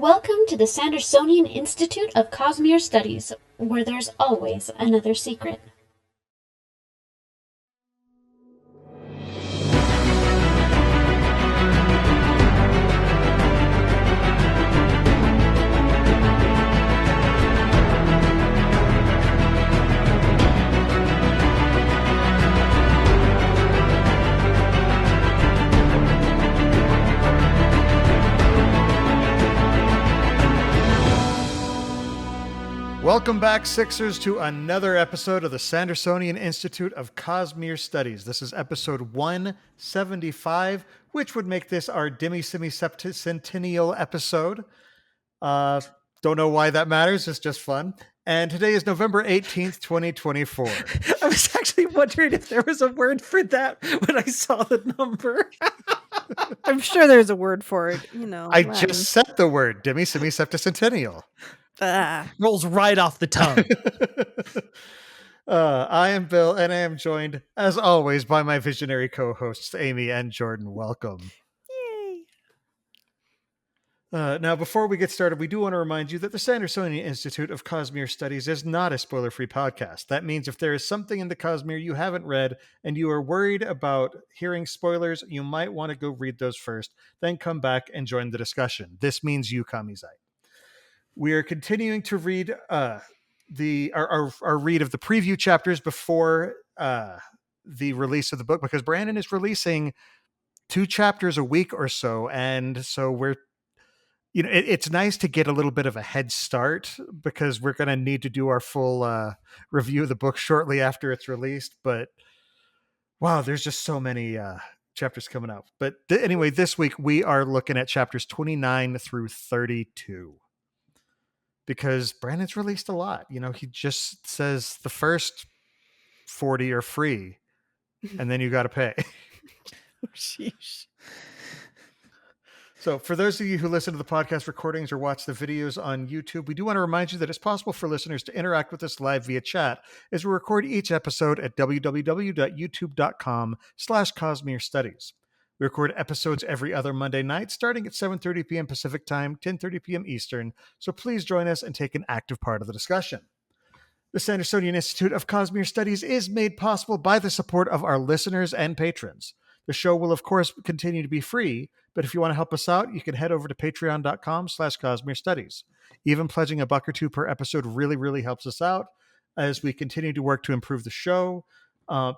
Welcome to the Sandersonian Institute of Cosmere Studies, where there's always another secret. Welcome back, Sixers, to another episode of the Sandersonian Institute of Cosmere Studies. This is episode 175, which would make this our demisemi-septicentennial episode. Don't know why that matters. It's just fun. And today is November 18th, 2024. I was actually wondering if there was a word for that when I saw the number. I'm sure there's a word for it, you know. I Latin. just said the word demisemi-septicentennial. Rolls right off the tongue. I am Bill, and I am joined, as always, by my visionary co-hosts, Amy and Jordan. Welcome. Yay. Now, before we get started, we do want to remind you that the Sandersonian Institute of Cosmere Studies is not a spoiler-free podcast. That means if there is something in the Cosmere you haven't read and you are worried about hearing spoilers, you might want to go read those first, then come back and join the discussion. This means you, Kamizai. We are continuing to read our read of the preview chapters before the release of the book, because Brandon is releasing 2 chapters a week or so, and so we're, you know, it's nice to get a little bit of a head start because we're going to need to do our full review of the book shortly after it's released. But wow, there's just so many chapters coming out. But anyway, this week we are looking at chapters 29 through 32. Because Brandon's released a lot. You know, he just says the first 40 are free, and then you got to pay. Sheesh. So for those of you who listen to the podcast recordings or watch the videos on YouTube, we do want to remind you that it's possible for listeners to interact with us live via chat as we record each episode at www.youtube.com/Cosmere Studies. We record episodes every other Monday night, starting at 7:30 p.m. Pacific Time, 10:30 p.m. Eastern, so please join us and take an active part of the discussion. The Sandersonian Institute of Cosmere Studies is made possible by the support of our listeners and patrons. The show will, of course, continue to be free, but if you want to help us out, you can head over to patreon.com/Cosmere Studies. Even pledging $1 or $2 per episode really, really helps us out as we continue to work to improve the show.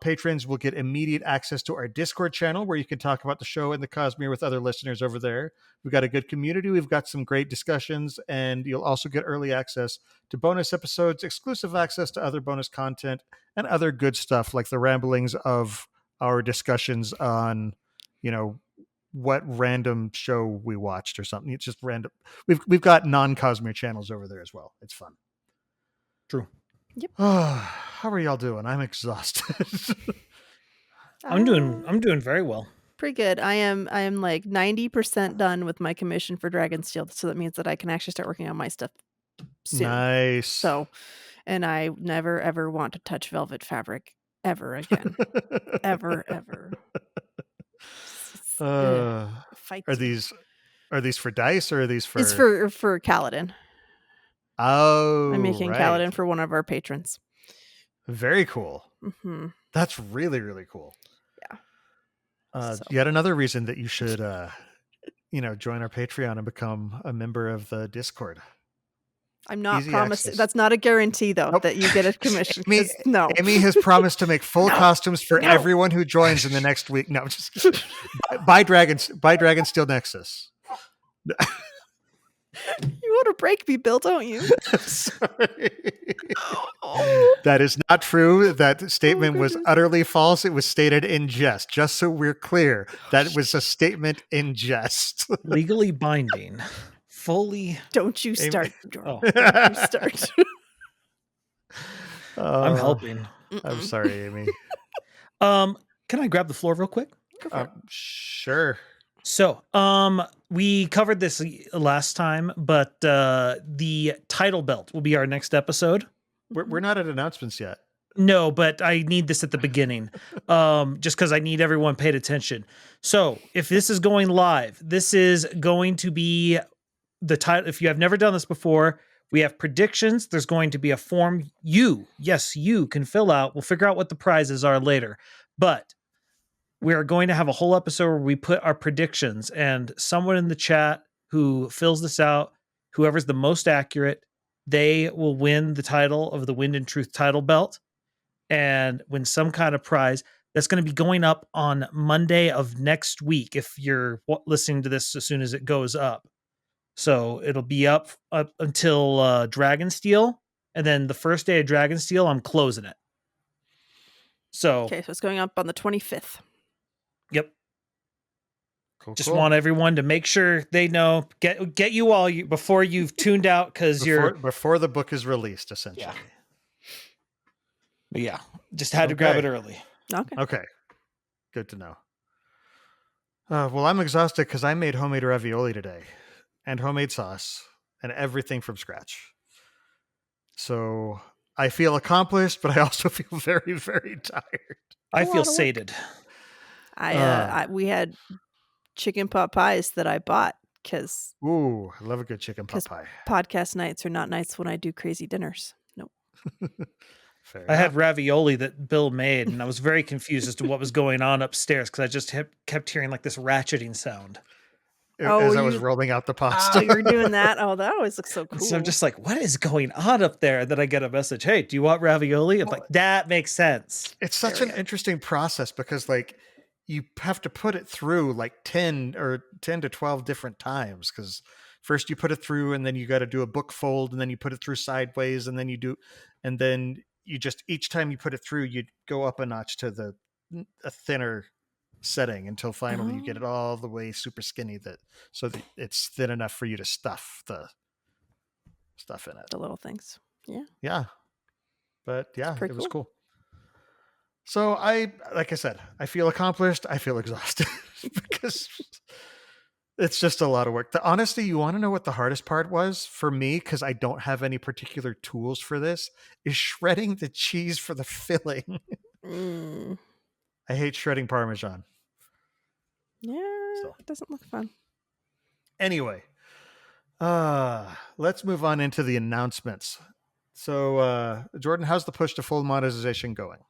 Patrons will get immediate access to our Discord channel where you can talk about the show and the Cosmere with other listeners over there. We've got a good community. We've got some great discussions, and you'll also get early access to bonus episodes, exclusive access to other bonus content, and other good stuff like the ramblings of our discussions on, you know, what random show we watched or something. It's just random. We've got non-Cosmere channels over there as well. It's fun. True. Yep. How are y'all doing? I'm exhausted. I'm doing very well. Pretty good. I am like 90% done with my commission for Dragonsteel, so that means that I can actually start working on my stuff soon. Nice. So, and I never ever want to touch velvet fabric ever again. ever. Fight. Are these for dice or are these for? It's for Kaladin. Oh, I'm making right. Kaladin for one of our patrons. Very cool. Mm-hmm. That's really, really cool. Yeah. Yet another reason that you should, join our Patreon and become a member of the Discord. I'm not Easy promising. access. That's not a guarantee, though, Nope. that you get a commission. Amy, No. Amy has promised to make full costumes for everyone who joins in the next week. No, just buy Dragonsteel Nexus. You want to break me, Bill, don't you? Sorry. That is not true. That statement was utterly false. It was stated in jest. Just so we're clear, that was a statement in jest. Legally binding. Fully. Don't you start. Oh. Don't you start. I'm helping. I'm sorry, Amy. Can I grab the floor real quick? Sure. So, we covered this last time, but the title belt will be our next episode. We're not at announcements yet. No, but I need this at the beginning, just because I need everyone paid attention. So if this is going live, this is going to be the title. If you have never done this before, we have predictions. There's going to be a form you can fill out. We'll figure out what the prizes are later, but we are going to have a whole episode where we put our predictions, and someone in the chat who fills this out, whoever's the most accurate, they will win the title of the Wind and Truth title belt and win some kind of prize. That's going to be going up on Monday of next week if you're listening to this as soon as it goes up. So it'll be up until Dragonsteel, and then the first day of Dragonsteel, I'm closing it. So Okay, so it's going up on the 25th. Yep. Cool, Just want everyone to make sure they know, get you all before you've tuned out, because before the book is released, essentially. Yeah. Just had to grab it early. Okay. Good to know. Well, I'm exhausted because I made homemade ravioli today and homemade sauce and everything from scratch. So I feel accomplished, but I also feel very, very tired. I feel sated. We had chicken pot pies that I bought because I love a good chicken pot pie. Podcast nights are not nights when I do crazy dinners. Nope. I had ravioli that Bill made, and I was very confused as to what was going on upstairs because I just kept hearing like this ratcheting sound. As I was rolling out the pasta. Oh, you're doing that? Oh, that always looks so cool. So I'm just like, what is going on up there? And then I get a message, hey, do you want ravioli? I'm like, that makes sense. It's such an interesting process because like you have to put it through like 10 to 12 different times, because first you put it through and then you got to do a book fold and then you put it through sideways and then you just, each time you put it through, you go up a notch to a thinner setting until finally you get it all the way super skinny so that it's thin enough for you to stuff the stuff in it. The little things. Yeah. Yeah. But yeah, it was cool. So like I said, I feel accomplished. I feel exhausted because it's just a lot of work. Honestly, you want to know what the hardest part was for me, because I don't have any particular tools for this, is shredding the cheese for the filling. I hate shredding Parmesan. Yeah, it doesn't look fun. Anyway, let's move on into the announcements. So, Jordan, how's the push to full monetization going?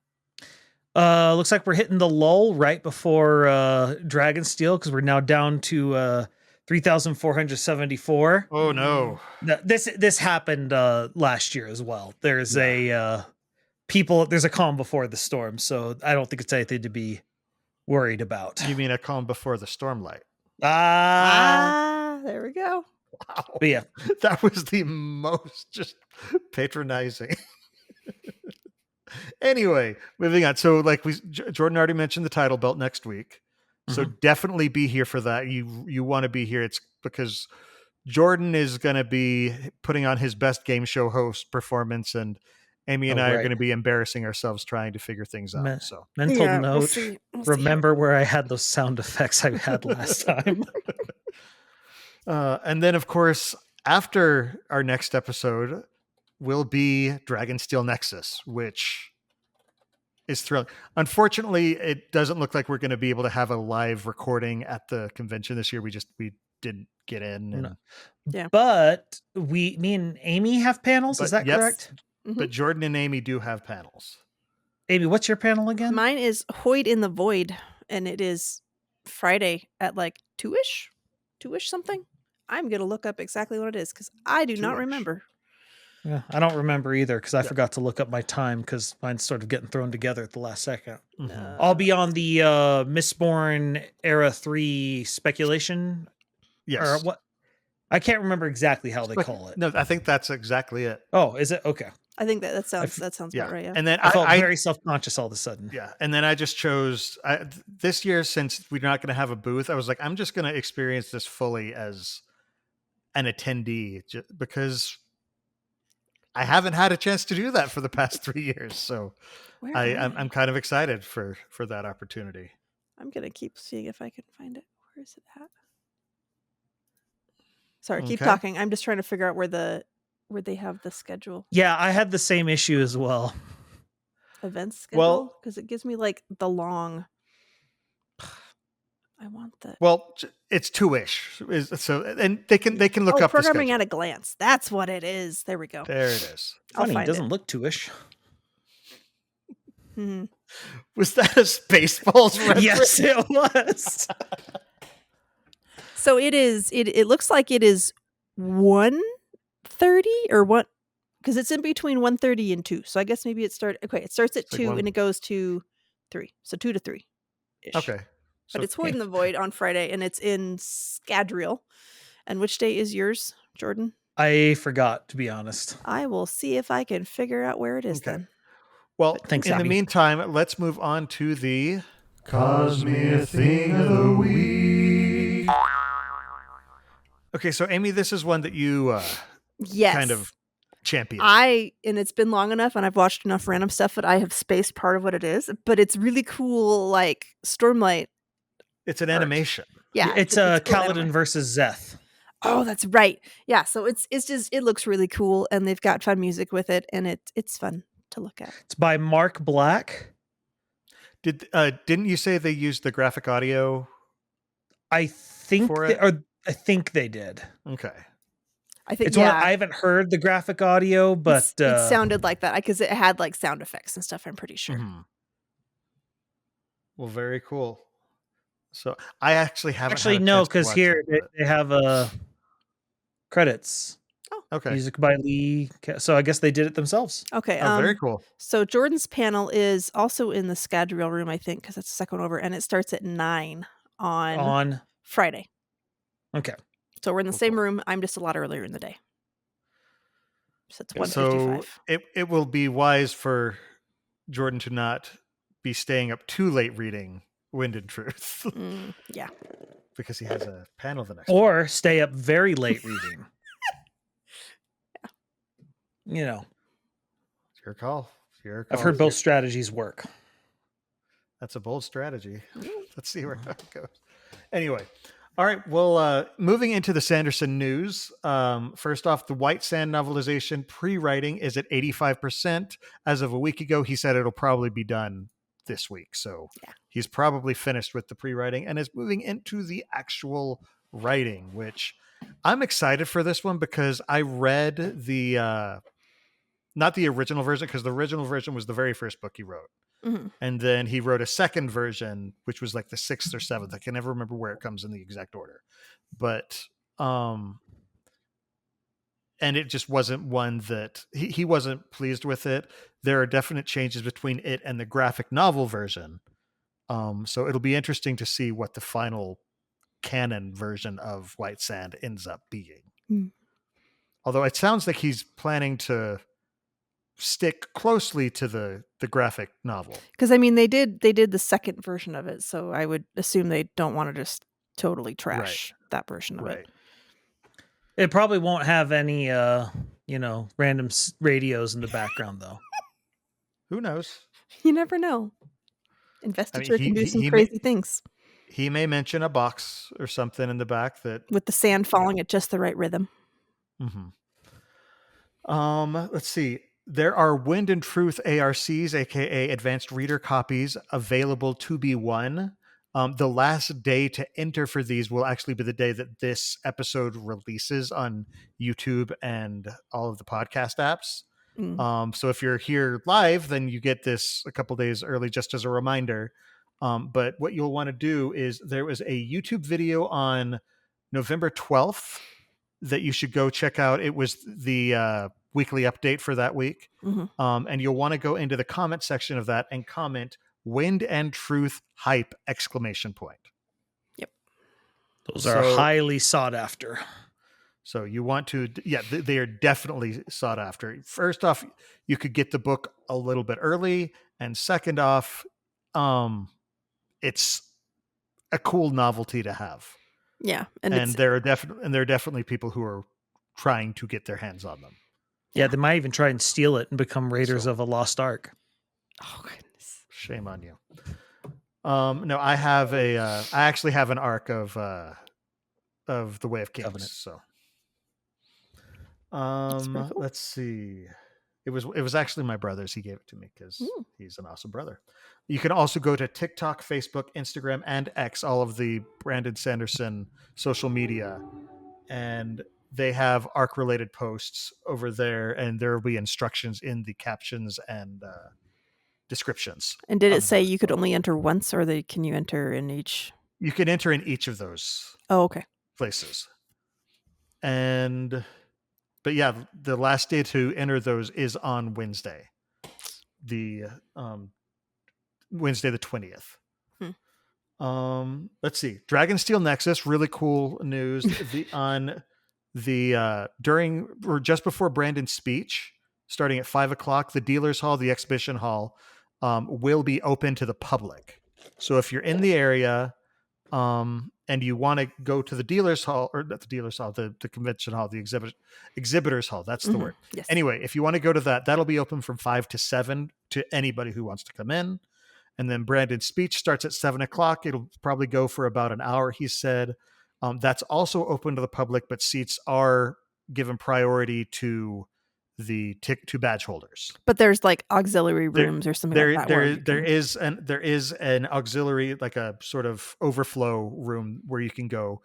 Looks like we're hitting the lull right before Dragonsteel, because we're now down to 3,474. Oh no! This happened last year as well. There's there's a calm before the storm, so I don't think it's anything to be worried about. You mean a calm before the Stormlight? There we go. Wow. But yeah, that was the most just patronizing. Anyway, moving on. So like Jordan already mentioned the title belt next week. So definitely be here for that. You want to be here. It's because Jordan is going to be putting on his best game show host performance, and Amy and I are going to be embarrassing ourselves trying to figure things out. So mental note, we'll remember where I had those sound effects I had last time. And then of course, after our next episode will be Dragonsteel Nexus, which is thrilling. Unfortunately, it doesn't look like we're going to be able to have a live recording at the convention this year. We didn't get in. And, yeah. But me and Amy have panels. Is that correct? But Jordan and Amy do have panels. Amy, what's your panel again? Mine is Hoid in the Void, and it is Friday at like 2-ish something. I'm going to look up exactly what it is because I do not remember. Yeah, I don't remember either because I forgot to look up my time because mine's sort of getting thrown together at the last second. I'll be on the Mistborn Era 3 speculation. Yes. Or what? I can't remember exactly how they call it. No, I think that's exactly it. Oh, is it? Okay. I think that sounds about right. Yeah. And then I felt very self-conscious all of a sudden. Yeah. And then I just chose this year, since we're not going to have a booth, I was like, I'm just going to experience this fully as an attendee because I haven't had a chance to do that for the past 3 years. So I'm kind of excited for that opportunity. I'm going to keep seeing if I can find it. Where is it at? Sorry, keep talking. I'm just trying to figure out where they have the schedule. Yeah, I had the same issue as well. Events schedule? Because it gives me like the long. I want the Well, it's 2-ish. So and they can look up the programming schedule. at a glance. That's what it is. There we go. There it is. I'll Funny, it find doesn't it. look 2-ish. Mhm. Was that a Spaceballs reference? Yes, it was. So it is. It looks like it is 1:30 or what? Because it's in between 1:30 and 2. So I guess maybe it starts. Okay, it starts at It's like 2 one- and it goes to 3. So 2 to 3. Okay. But So it's Void in the Void on Friday, and it's in Scadrial. And which day is yours, Jordan? I forgot, to be honest. I will see if I can figure out where it is Okay. then. Well, Thanks, in the Abby. meantime, let's move on to the Cosmere Thing of the Week. Okay, so Amy, this is one that you Yes. kind of champion. And it's been long enough, and I've watched enough random stuff that I have spaced part of what it is. But it's really cool, like Stormlight. It's an animation. Yeah, It's cool Kaladin anime. versus Zeth. Oh, that's right. Yeah, so it's just it looks really cool, and they've got fun music with it, and it's fun to look at. It's by Mark Black. Didn't you say they used the graphic audio? I think For they, it? or I think they did. Okay. I think It's one I haven't heard the graphic audio, but it sounded like that because it had like sound effects and stuff. I'm pretty sure. Mhm. Well, very cool. So I actually haven't. actually had a no, chance to because watch here it, they have credits. but- okay. Music by Lee. So I guess they did it themselves. Okay. Oh, very cool. So Jordan's panel is also in the Scadrial room, I think, because that's the second one over, and it starts at 9 on Friday. Okay. So we're in the Cool, same cool. room. I'm just a lot earlier in the day. So it's So 1:55. it will be wise for Jordan to not be staying up too late reading Wind and Truth Yeah. because he has a panel the next day. Or stay up very late reading. You know, It's your call. It's your call. I've heard both strategies work. That's a bold strategy. Let's see where it goes. Anyway, all right. Well, moving into the Sanderson news. First off, the White Sand novelization pre-writing is at 85%. As of a week ago, he said it'll probably be done this week. So he's probably finished with the pre-writing and is moving into the actual writing, which I'm excited for this one because I read the not the original version, because the original version was the very first book he wrote. Mm-hmm. And then he wrote a second version, which was like the 6th or 7th. I can never remember where it comes in the exact order. But and it just wasn't one that he wasn't pleased with it. There are definite changes between it and the graphic novel version. So it'll be interesting to see what the final canon version of White Sand ends up being. Mm. Although it sounds like he's planning to stick closely to the graphic novel. Because I mean, they did the second version of it, so I would assume they don't want to just totally trash that version of it. It probably won't have any, random radios in the background, though. Who knows? You never know. Investiture can do some crazy things. He may mention a box or something in the back that with the sand falling at just the right rhythm. Mm-hmm. Let's see. There are Wind and Truth ARCs, aka Advanced Reader Copies, available to be won. The last day to enter for these will actually be the day that this episode releases on YouTube and all of the podcast apps. So if you're here live, then you get this a couple days early just as a reminder. But what you'll want to do is there was a YouTube video on November 12th that you should go check out. It was the weekly update for that week. And you'll want to go into the comment section of that and comment Wind and Truth hype ! Yep. Those are highly sought after. So you want to, they are definitely sought after. First off, you could get the book a little bit early. And second off, it's a cool novelty to have. Yeah. And there are definitely people who are trying to get their hands on them. Yeah, they might even try and steal it and become Raiders of a Lost Ark. Oh, goodness. Shame on you. No, I actually have an arc of the Way of Kings. Covenant. So, cool. let's see. It was actually my brother's. He gave it to me because Ooh. he's an awesome brother. You can also go to TikTok, Facebook, Instagram, and X, all of the Brandon Sanderson social media, and they have ARC-related posts over there, and there will be instructions in the captions and descriptions. And did it of say those you could posts. only enter once, or can you enter in each? You can enter in each of those Oh, okay. places. But yeah, the last day to enter those is on Wednesday. The Wednesday the 20th. Let's see. Dragonsteel Nexus, really cool news. During or just before Brandon's speech, starting at 5:00, the dealers hall, the exhibition hall, will be open to the public. So if you're in the area, and you want to go to the dealers hall, or not the dealers hall, the convention hall, the exhibitors hall, that's the word. Yes. Anyway, if you want to go to that'll be open from 5 to 7 to anybody who wants to come in. And then Brandon's speech starts at 7:00. It'll probably go for about an hour, he said. That's also open to the public, but seats are given priority to the to badge holders. But there's like auxiliary rooms or something like that. There is an auxiliary, like a sort of overflow room where you can go.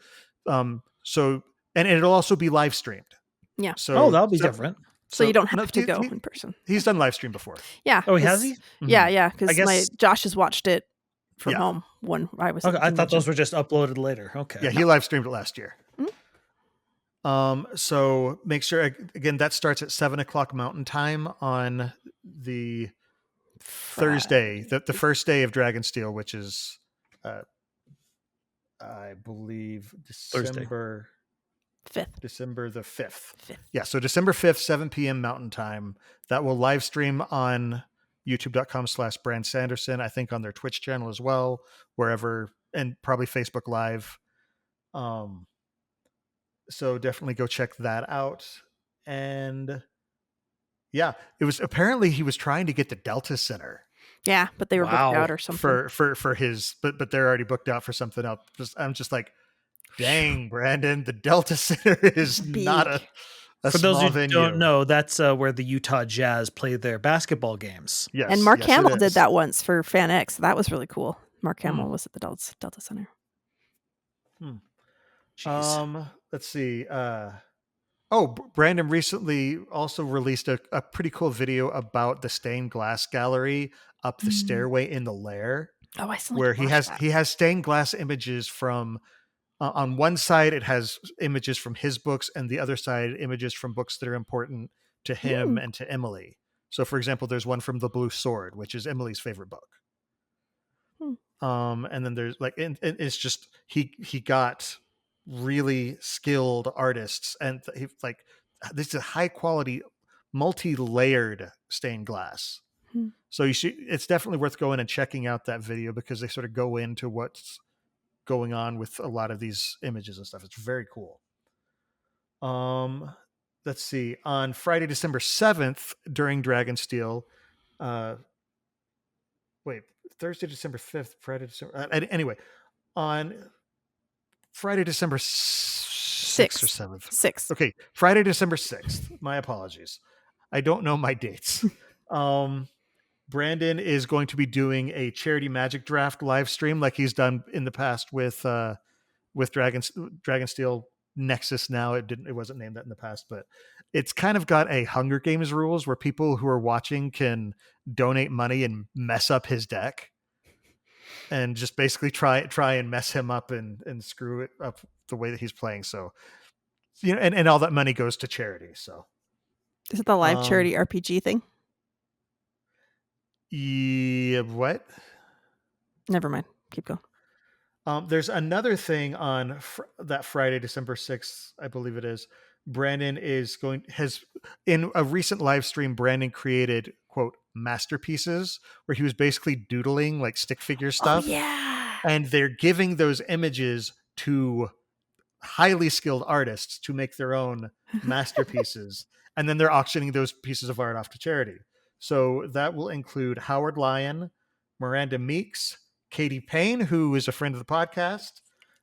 So it'll also be live streamed. Yeah. So that'll be different. So you don't have to go in person. He's done live stream before. Yeah. Oh, has he? Yeah, yeah. I guess- Because Josh has watched it from Yeah. home when I was. Okay, I thought those were just uploaded later. Okay. Yeah, he live streamed it last year. Mhm. So make sure, again, that starts at 7:00 Mountain Time on the Thursday, the first day of Dragonsteel, which is, I believe, December 5th. Yeah, so December 5th, 7 p.m. Mountain Time. That will live stream on youtube.com/Brand Sanderson, I think on their Twitch channel as well, wherever, and probably Facebook Live. So definitely go check that out. And yeah, it was apparently he was trying to get the Delta Center. Yeah, but they were booked out or something. For his, but they're already booked out for something else. I'm just like, dang, Brandon, the Delta Center is Big. not a For those small who venue. don't know, that's where the Utah Jazz play their basketball games. Yes, And Mark yes, it Hamill is. did that once for Fan X. That was really cool. Mark Hamill was at the Delta Center. Jeez. Let's see. Brandon recently also released a pretty cool video about the stained glass gallery up the stairway in the lair. Oh, I still where need to watch that. he has stained glass images from on one side it has images from his books, and the other side images from books that are important to him and to Emily. So for example, there's one from The Blue Sword, which is Emily's favorite book. And then there's like, and it's just he got really skilled artists, and this is a high quality, multi-layered stained glass. So it's definitely worth going and checking out that video, because they sort of go into what's going on with a lot of these images and stuff. It's very cool. Let's see. On Friday, December 7th, during Dragonsteel, Thursday, December 5th, Friday, December. Anyway, on Friday, December 6th or 7th. 6th. Okay, Friday, December 6th. My apologies. I don't know my dates. Brandon is going to be doing a charity magic draft live stream like he's done in the past with Dragonsteel Nexus. Now it wasn't named that in the past, but it's kind of got a Hunger Games rules where people who are watching can donate money and mess up his deck, and just basically try and mess him up and screw it up the way that he's playing. So, and all that money goes to charity. So Is it the live charity RPG thing? Yeah, what? Never mind. Keep going. There's another thing on that Friday, December 6th, I believe it is. Brandon has in a recent live stream, Brandon created, quote, masterpieces, where he was basically doodling like stick figure stuff. Oh, yeah. And they're giving those images to highly skilled artists to make their own masterpieces. And then they're auctioning those pieces of art off to charity. So that will include Howard Lyon, Miranda Meeks, Katie Payne, who is a friend of the podcast,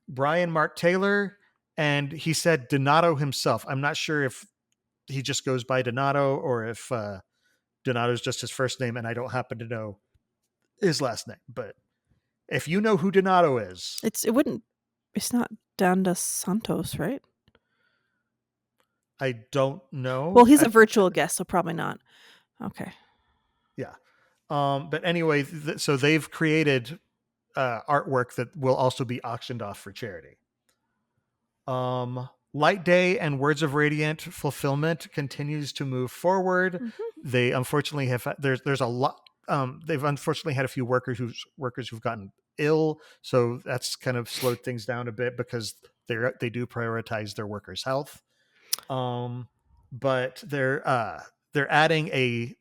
Brian Mark Taylor, and he said Donato himself. I'm not sure if he just goes by Donato or if Donato's just his first name, and I don't happen to know his last name. But if you know who Donato is, It's not Dan dos Santos, right? I don't know. Well, he's a virtual guest, so probably not. Okay. Yeah. But anyway, so they've created artwork that will also be auctioned off for charity. Light Day and Words of Radiant fulfillment continues to move forward. Mm-hmm. They unfortunately have there's a lot. They've unfortunately had a few workers who've gotten ill, so that's kind of slowed things down a bit because they do prioritize their workers' health. But they're adding a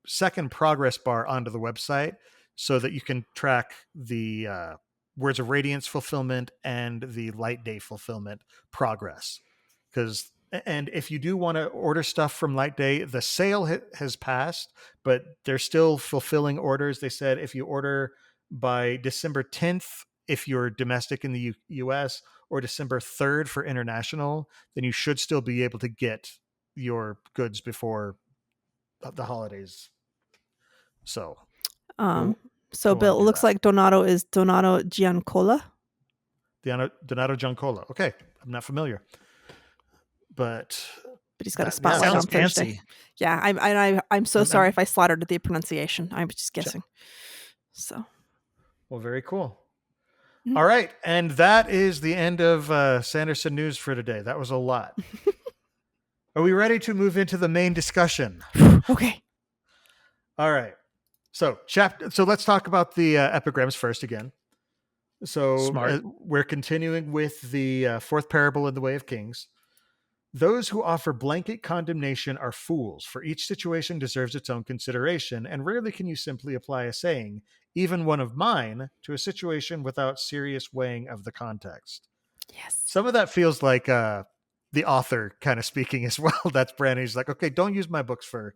second progress bar onto the website so that you can track the Words of Radiance fulfillment and the Light Day fulfillment progress. And if you do want to order stuff from Light Day, the sale has passed, but they're still fulfilling orders. They said if you order by December 10th, if you're domestic in the US, or December 3rd for international, then you should still be able to get your goods before the holidays. So, So go Bill, on, it do looks that. like Donato is Donato Giancola. Donato Giancola. Okay, I'm not familiar, but But he's got a yeah, spotlight on Sounds Thursday. fancy. Yeah, I'm so I'm- sorry if I slaughtered the pronunciation. I'm just guessing. So well, very cool. Mhm. All right, and that is the end of Sanderson News for today. That was a lot. Are we ready to move into the main discussion? okay. All right. So let's talk about the epigrams first again. So Smart. we're continuing with the fourth parable in the Way of Kings. Those who offer blanket condemnation are fools, for each situation deserves its own consideration, and rarely can you simply apply a saying, even one of mine, to a situation without serious weighing of the context. Yes. Some of that feels like the author kind of speaking as well. That's Brandon. He's like, okay, don't use my books for,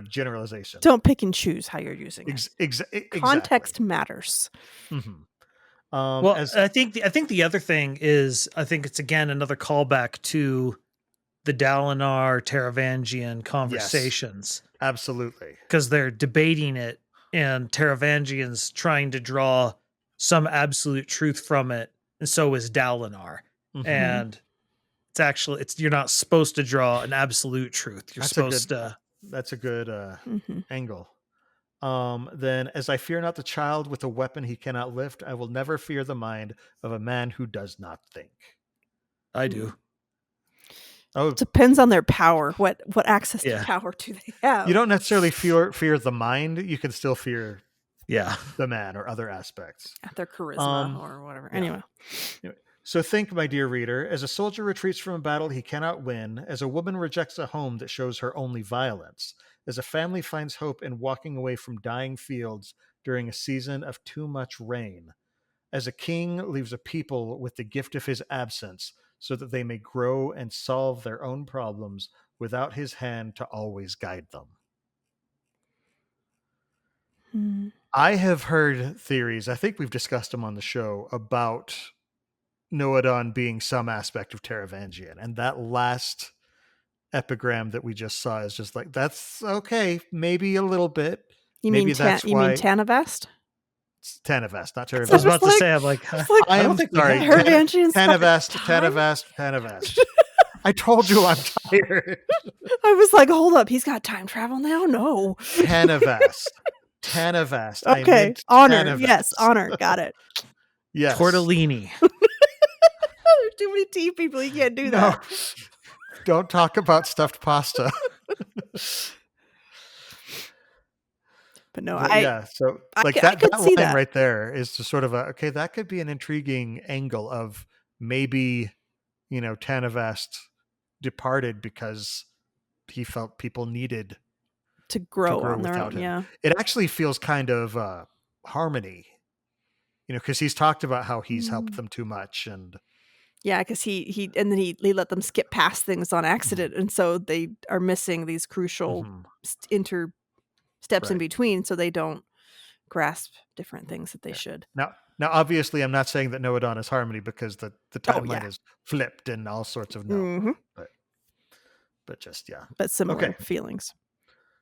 generalization. Don't pick and choose how you're using it. Exactly. Context matters. Mm-hmm. Well, I think the other thing is, I think it's again another callback to the Dalinar Taravangian conversations. Yes, absolutely, because they're debating it, and Taravangian's trying to draw some absolute truth from it, and so is Dalinar. Mm-hmm. And it's you're not supposed to draw an absolute truth. You're supposed to. That's a good angle. Then, as I fear not the child with a weapon he cannot lift, I will never fear the mind of a man who does not think. I do. Oh, It depends on their power. What access to Yeah. power do they have? you don't necessarily fear the mind. You can still fear Yeah. the man or other aspects. Their charisma or whatever. yeah. Anyway. So think, my dear reader, as a soldier retreats from a battle he cannot win, as a woman rejects a home that shows her only violence, as a family finds hope in walking away from dying fields during a season of too much rain, as a king leaves a people with the gift of his absence so that they may grow and solve their own problems without his hand to always guide them. I have heard theories, I think we've discussed them on the show, about Noadon being some aspect of Taravangian, and that last epigram that we just saw is just like, that's okay, maybe a little bit. You maybe mean that's you why mean Tanavast? it's Tanavast, not I was Taravangian. about to say, I'm like, I don't think we sorry, have. Tanavast. I told you I'm tired. I was like, hold up, he's got time travel now? No. Tanavast. I Okay. meant Honor. Tanavast. Yes, honor. Got it. Yes. Tortellini. There's too many tea people. You can't do that. Don't talk about stuffed pasta. But no, so I like could that see line that. right there is just sort of okay, that could be an intriguing angle of maybe, Tanavast departed because he felt people needed to grow on their without own. him. Yeah. It actually feels kind of harmony, because he's talked about how he's helped them too much, and Yeah, because he let them skip past things on accident, and so they are missing these crucial steps in Right. between, so they don't grasp different things that they should. Now, obviously, I'm not saying that Noadon is harmony because the timeline is flipped and all sorts of but just But similar Okay. feelings.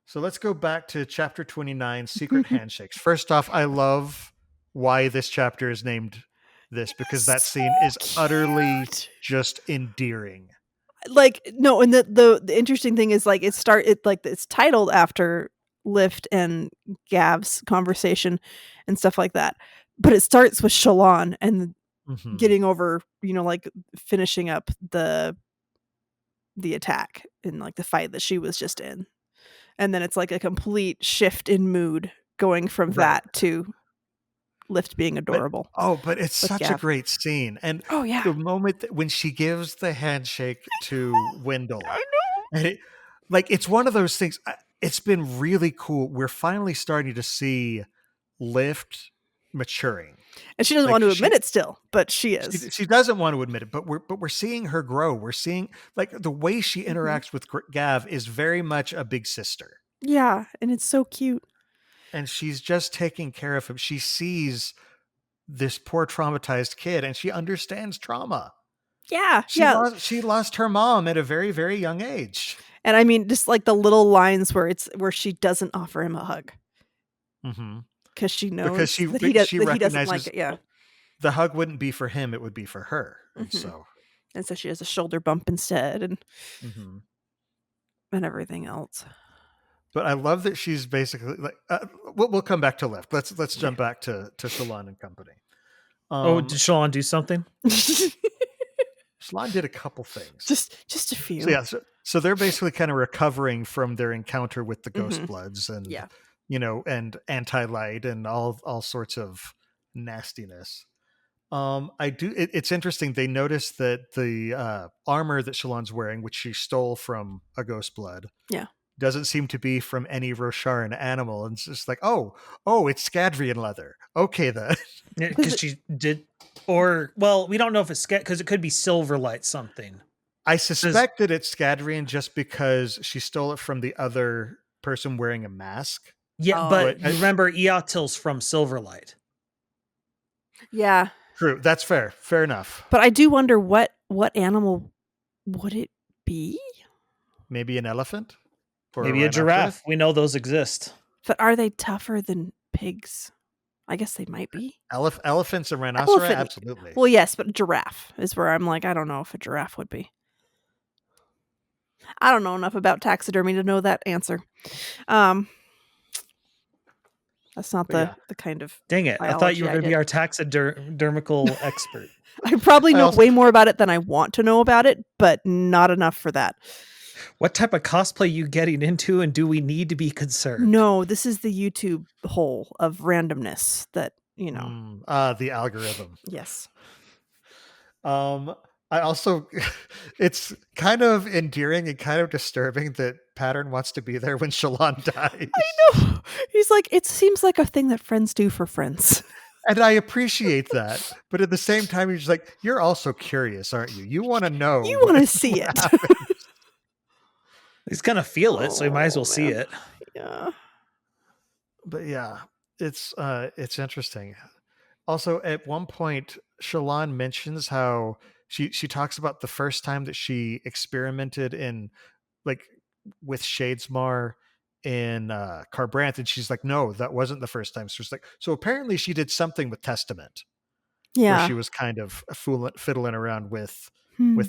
So let's go back to chapter 29, Secret Handshakes. First off, I love why this chapter is named this, because that scene is utterly cute. just endearing. Like, no, and the interesting thing is, like, it's titled after Lift and Gav's conversation and stuff like that. But it starts with Shalon and Mhm. getting over, like, finishing up the attack in, like, the fight that she was just in. And then it's like a complete shift in mood going from Right. that to Lift being adorable. But it's with such a Gav. great scene. And Oh, yeah. the moment when she gives the handshake to Wendell, I know. and it's one of those things. It's been really cool. We're finally starting to see Lift maturing. And she doesn't Like, want to admit it still, but she is. She doesn't want to admit it, but we're seeing her grow. We're seeing, like, the way she interacts with Gav is very much a big sister. Yeah, and it's so cute. And she's just taking care of him. She sees this poor traumatized kid, and she understands trauma. Yeah, She lost her mom at a very, very young age. And I mean, just like the little lines where she doesn't offer him a hug because she knows Because she that he doesn't recognizes like it. Yeah, the hug wouldn't be for him; it would be for her. And and so she has a shoulder bump instead, and everything else. But I love that she's basically like. We'll come back to Lift. Let's jump back to Shalon and company. Did Shalon do something? Shalon did a couple things. Just a few. So they're basically kind of recovering from their encounter with the Ghost Bloods and and anti-light and all sorts of nastiness. It's interesting. They noticed that the armor that Shalon's wearing, which she stole from a Ghost Blood, doesn't seem to be from any Rosharan animal. And it's just like, oh, it's Scadrian leather. Okay, then. Because she did, we don't know if it's because it could be Silverlight something. I suspect that it's Scadrian just because she stole it from the other person wearing a mask. Yeah, but remember, Eotil's from Silverlight. Yeah. True. That's fair. Fair enough. But I do wonder what animal would it be? Maybe an elephant? Maybe a giraffe. We know those exist. But are they tougher than pigs? I guess they might be. Elephants and rhinoceros? Absolutely. Well, yes, but giraffe is where I'm like, I don't know if a giraffe would be. I don't know enough about taxidermy to know that answer. That's not the kind of. Dang it. I thought you were going to be our taxidermical expert. I probably know way more about it than I want to know about it, but not enough for that. What type of cosplay are you getting into, and do we need to be concerned? No, this is the YouTube hole of randomness that, the algorithm. Yes. I also, it's kind of endearing and kind of disturbing that Pattern wants to be there when Shalon dies. I know. He's like, it seems like a thing that friends do for friends. And I appreciate that. But at the same time, he's like, you're also curious, aren't you? You want to know. You want to see it. He's going to feel it, so he might as well see it. Yeah. But yeah, it's interesting. Also, at one point, Shalon mentions how she talks about the first time that she experimented in, like, with Shadesmar in Carbranth, and she's like, no, that wasn't the first time. So it's like, so apparently she did something with Testament. Yeah. Where she was kind of fiddling around with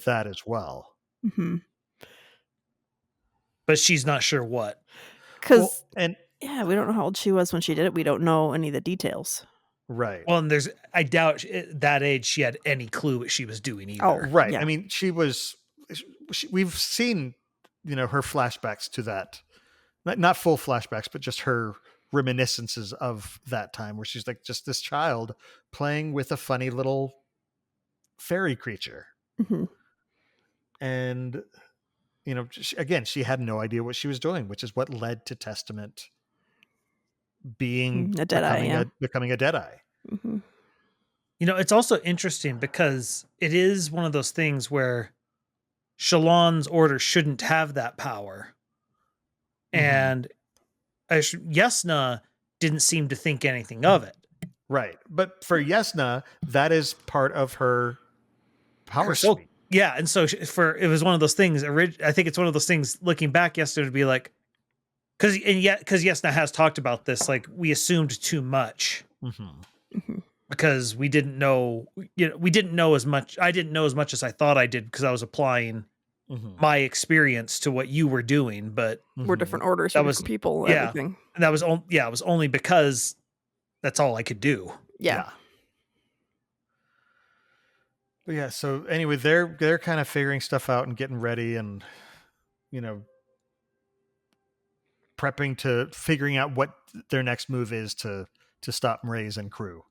that as well. Mm-hmm. But she's not sure what. Because, we don't know how old she was when she did it. We don't know any of the details. Right. Well, and I doubt at that age she had any clue what she was doing either. Oh, right. Yeah. I mean, we've seen, her flashbacks to that. Not full flashbacks, but just her reminiscences of that time where she's like just this child playing with a funny little fairy creature. Mm-hmm. And, she had no idea what she was doing, which is what led to Testament being a Deadeye, becoming a Deadeye. Mm-hmm. It's also interesting because it is one of those things where Shalon's order shouldn't have that power. And Yesna didn't seem to think anything of it. Right. But for Yesna, that is part of her power suite. Yeah. And so it was one of those things. I think it's one of those things looking back yesterday to be like, because Yesna has talked about this. Like, we assumed too much because we didn't know. We didn't know as much. I didn't know as much as I thought I did because I was applying my experience to what you were doing. But We're different orders, That for was- different people, yeah. everything. and that was it was only because that's all I could do. Yeah. But yeah, so anyway, they're kind of figuring stuff out and getting ready and, prepping to figuring out what their next move is to stop Mraize and crew.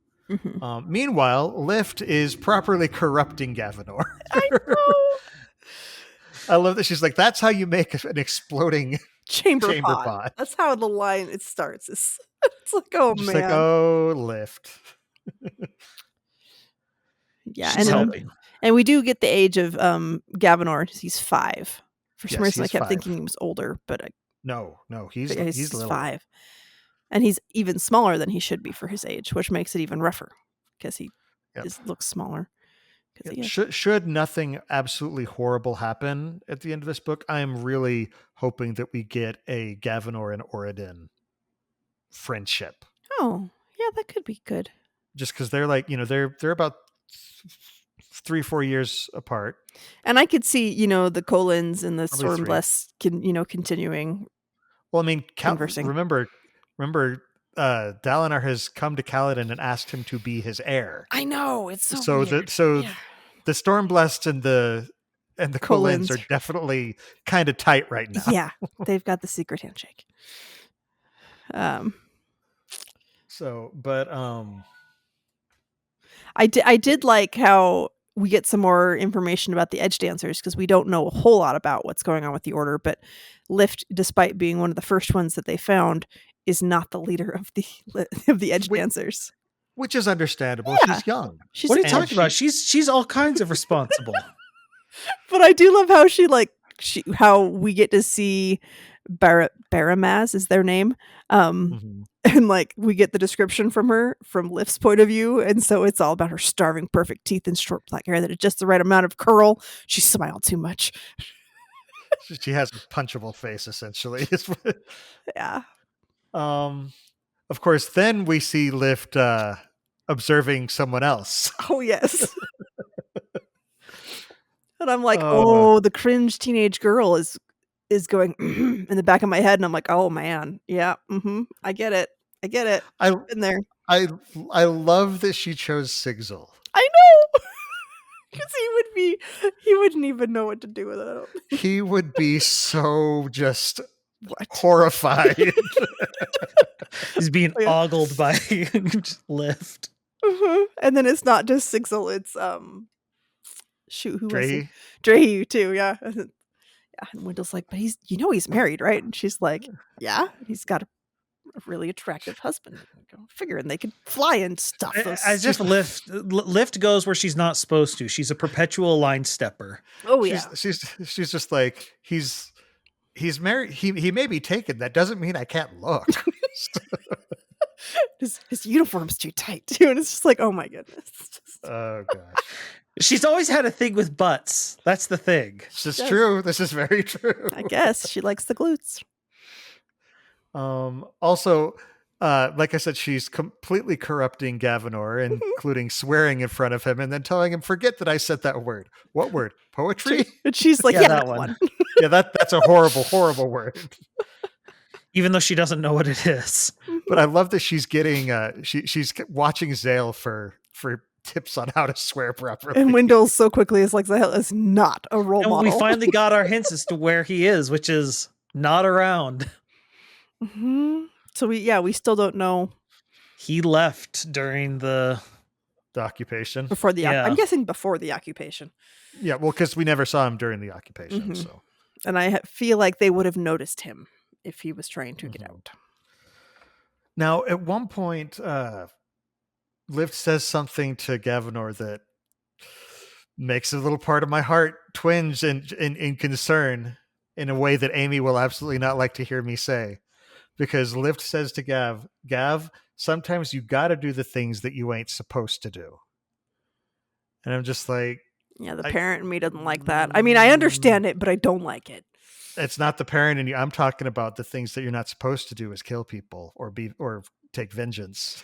Meanwhile, Lift is properly corrupting Gavinor. I know. I love that she's like, that's how you make an exploding Chamber Chamber pod. pod. That's how the line it starts. It's like, oh just man. like, oh, Lift. Yeah, She's and helping. and we do get the age of Gavinor. He's 5. For some Yes, reason, I he's kept 5. thinking he was older, but No, he's he's little. 5, and he's even smaller than he should be for his age, which makes it even rougher because he looks smaller. Should nothing absolutely horrible happen at the end of this book, I am really hoping that we get a Gavinor and Oradin friendship. Oh, yeah, that could be good. Just because they're like, they're about 3-4 years apart. And I could see, the Colons and the Probably 3. Stormbless continuing. Well, I mean, Conversing. remember, Dalinar has come to Kaladin and asked him to be his heir. I know, it's so weird. The Stormblessed and the Colons are definitely kind of tight right now. Yeah, they've got the secret handshake. I did like how we get some more information about the Edge Dancers because we don't know a whole lot about what's going on with the Order, but Lift, despite being one of the first ones that they found, is not the leader of the Edge Dancers. Which is understandable. Yeah. She's young. What are you talking about? She's all kinds of responsible. But I do love how how we get to see Baramaz is their name. And like we get the description from her from Lift's point of view, and so it's all about her starving perfect teeth and short black hair that are just the right amount of curl. She smiled too much. She has a punchable face, essentially. Yeah. Of course, then we see Lift observing someone else. Oh yes. And I'm like, oh, the cringe teenage girl is going in the back of my head, and I'm like, oh man, yeah, I get it. I've been there. I love that she chose Sigil. I know, because he wouldn't even know what to do with it. He would be so just horrified. He's being ogled by Lift. And then it's not just Sigil, it's who was it? Drehy too, yeah. Yeah, and Wendell's like, but he's married, right? And she's like, yeah, he's got a really attractive husband. Figuring they could fly and stuff. I just Lift goes where she's not supposed to. She's a perpetual line stepper. Oh yeah, she's just like he's married. He may be taken. That doesn't mean I can't look. his uniform's too tight too, and it's just like, oh my goodness. Oh gosh. She's always had a thing with butts. That's the thing. This is true. This is very true. I guess she likes the glutes. Also, like I said, she's completely corrupting Gavinor, including swearing in front of him and then telling him, forget that I said that word. What word? Poetry? And she's like, yeah, that one. Yeah, that's a horrible, horrible word. Even though she doesn't know what it is. But I love that she's getting, she's watching Zale for tips on how to swear properly. And Wendell so quickly is like, Zale is not a role model. We finally got our hints as to where he is, which is not around. So we still don't know. He left during the occupation. Before the I'm guessing before the occupation. Yeah, well, because we never saw him during the occupation. So, and I feel like they would have noticed him if he was trying to get out. Now, at one point, Lift says something to Gavinor that makes a little part of my heart twinge in concern in a way that Amy will absolutely not like to hear me say. Because Lift says to Gav, sometimes you got to do the things that you ain't supposed to do. And I'm just like... Yeah, the parent in me doesn't like that. I mean, I understand it, but I don't like it. It's not the parent in you. I'm talking about the things that you're not supposed to do is kill people or take vengeance.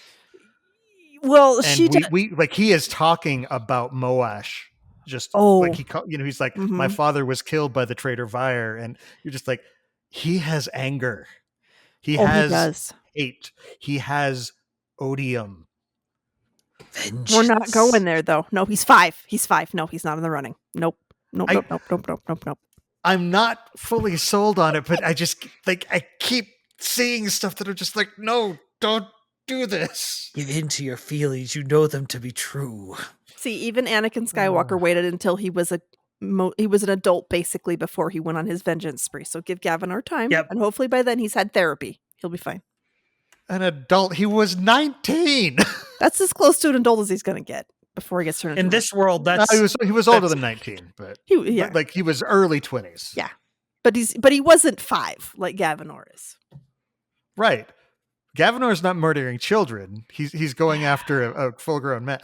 Well, she And we like he is talking about Moash. Just like he's like, my father was killed by the traitor Vire, and you're just like, he has anger. He has hate. He has odium. Vengeance. We're not going there though. No, he's 5. He's 5. No, he's not in the running. Nope. Nope. I'm not fully sold on it, but I just like I keep seeing stuff that are just like, no, don't do this. Get into your feelings. You know them to be true. See, even Anakin Skywalker waited until he was an adult basically before he went on his vengeance spree. So give Gavin our time, and hopefully by then he's had therapy. He'll be fine. An adult? He was 19. That's as close to an adult as he's going to get before he gets turned. In this world, that's he was older than 19, but he was early 20s. Yeah, but he wasn't 5 like Gavinor is. Right. Gavinor's not murdering children. He's going after a full-grown man.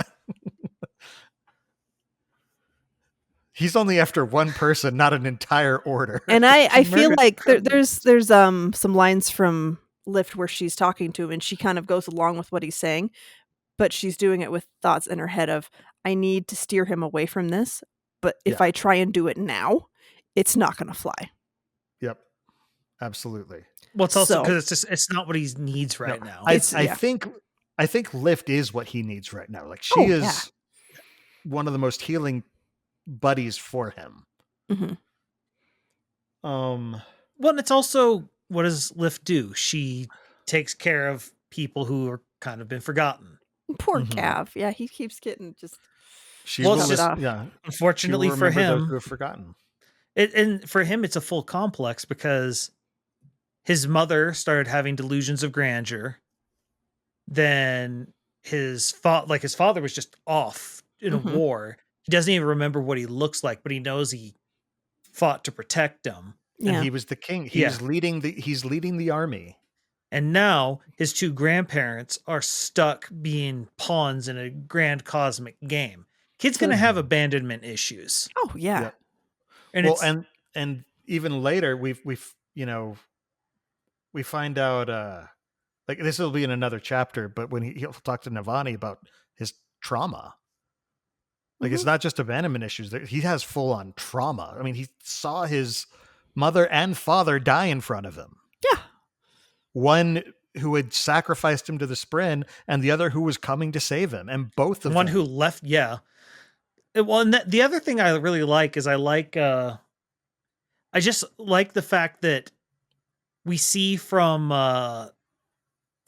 He's only after one person, not an entire order. And I feel like there's some lines from Lift where she's talking to him and she kind of goes along with what he's saying, but she's doing it with thoughts in her head of, I need to steer him away from this, but if I try and do it now, it's not going to fly. Yep. Absolutely. Well, it's also because it's not what he needs right now. I think Lift is what he needs right now. Like she is one of the most healing buddies for him. Mm-hmm. Well, and it's also, what does Lift do? She takes care of people who are kind of been forgotten. Poor Gav. Yeah, he keeps getting just. Unfortunately for him, who have forgotten. And for him, it's a full complex because his mother started having delusions of grandeur. Then his father was just off in a war. He doesn't even remember what he looks like, but he knows he fought to protect him. And he was the king. He's leading the army. And now his 2 grandparents are stuck being pawns in a grand cosmic game. Kid's going to have abandonment issues. Oh yeah. And and even later we find out like this will be in another chapter, but when he'll talk to Navani about his trauma. Like it's not just abandonment issues. He has full on trauma. I mean, he saw his mother and father die in front of him. Yeah. One who had sacrificed him to the Spren and the other who was coming to save him. And both of one them. Who left. Yeah. Well, and the other thing I really like is I just like the fact that we see from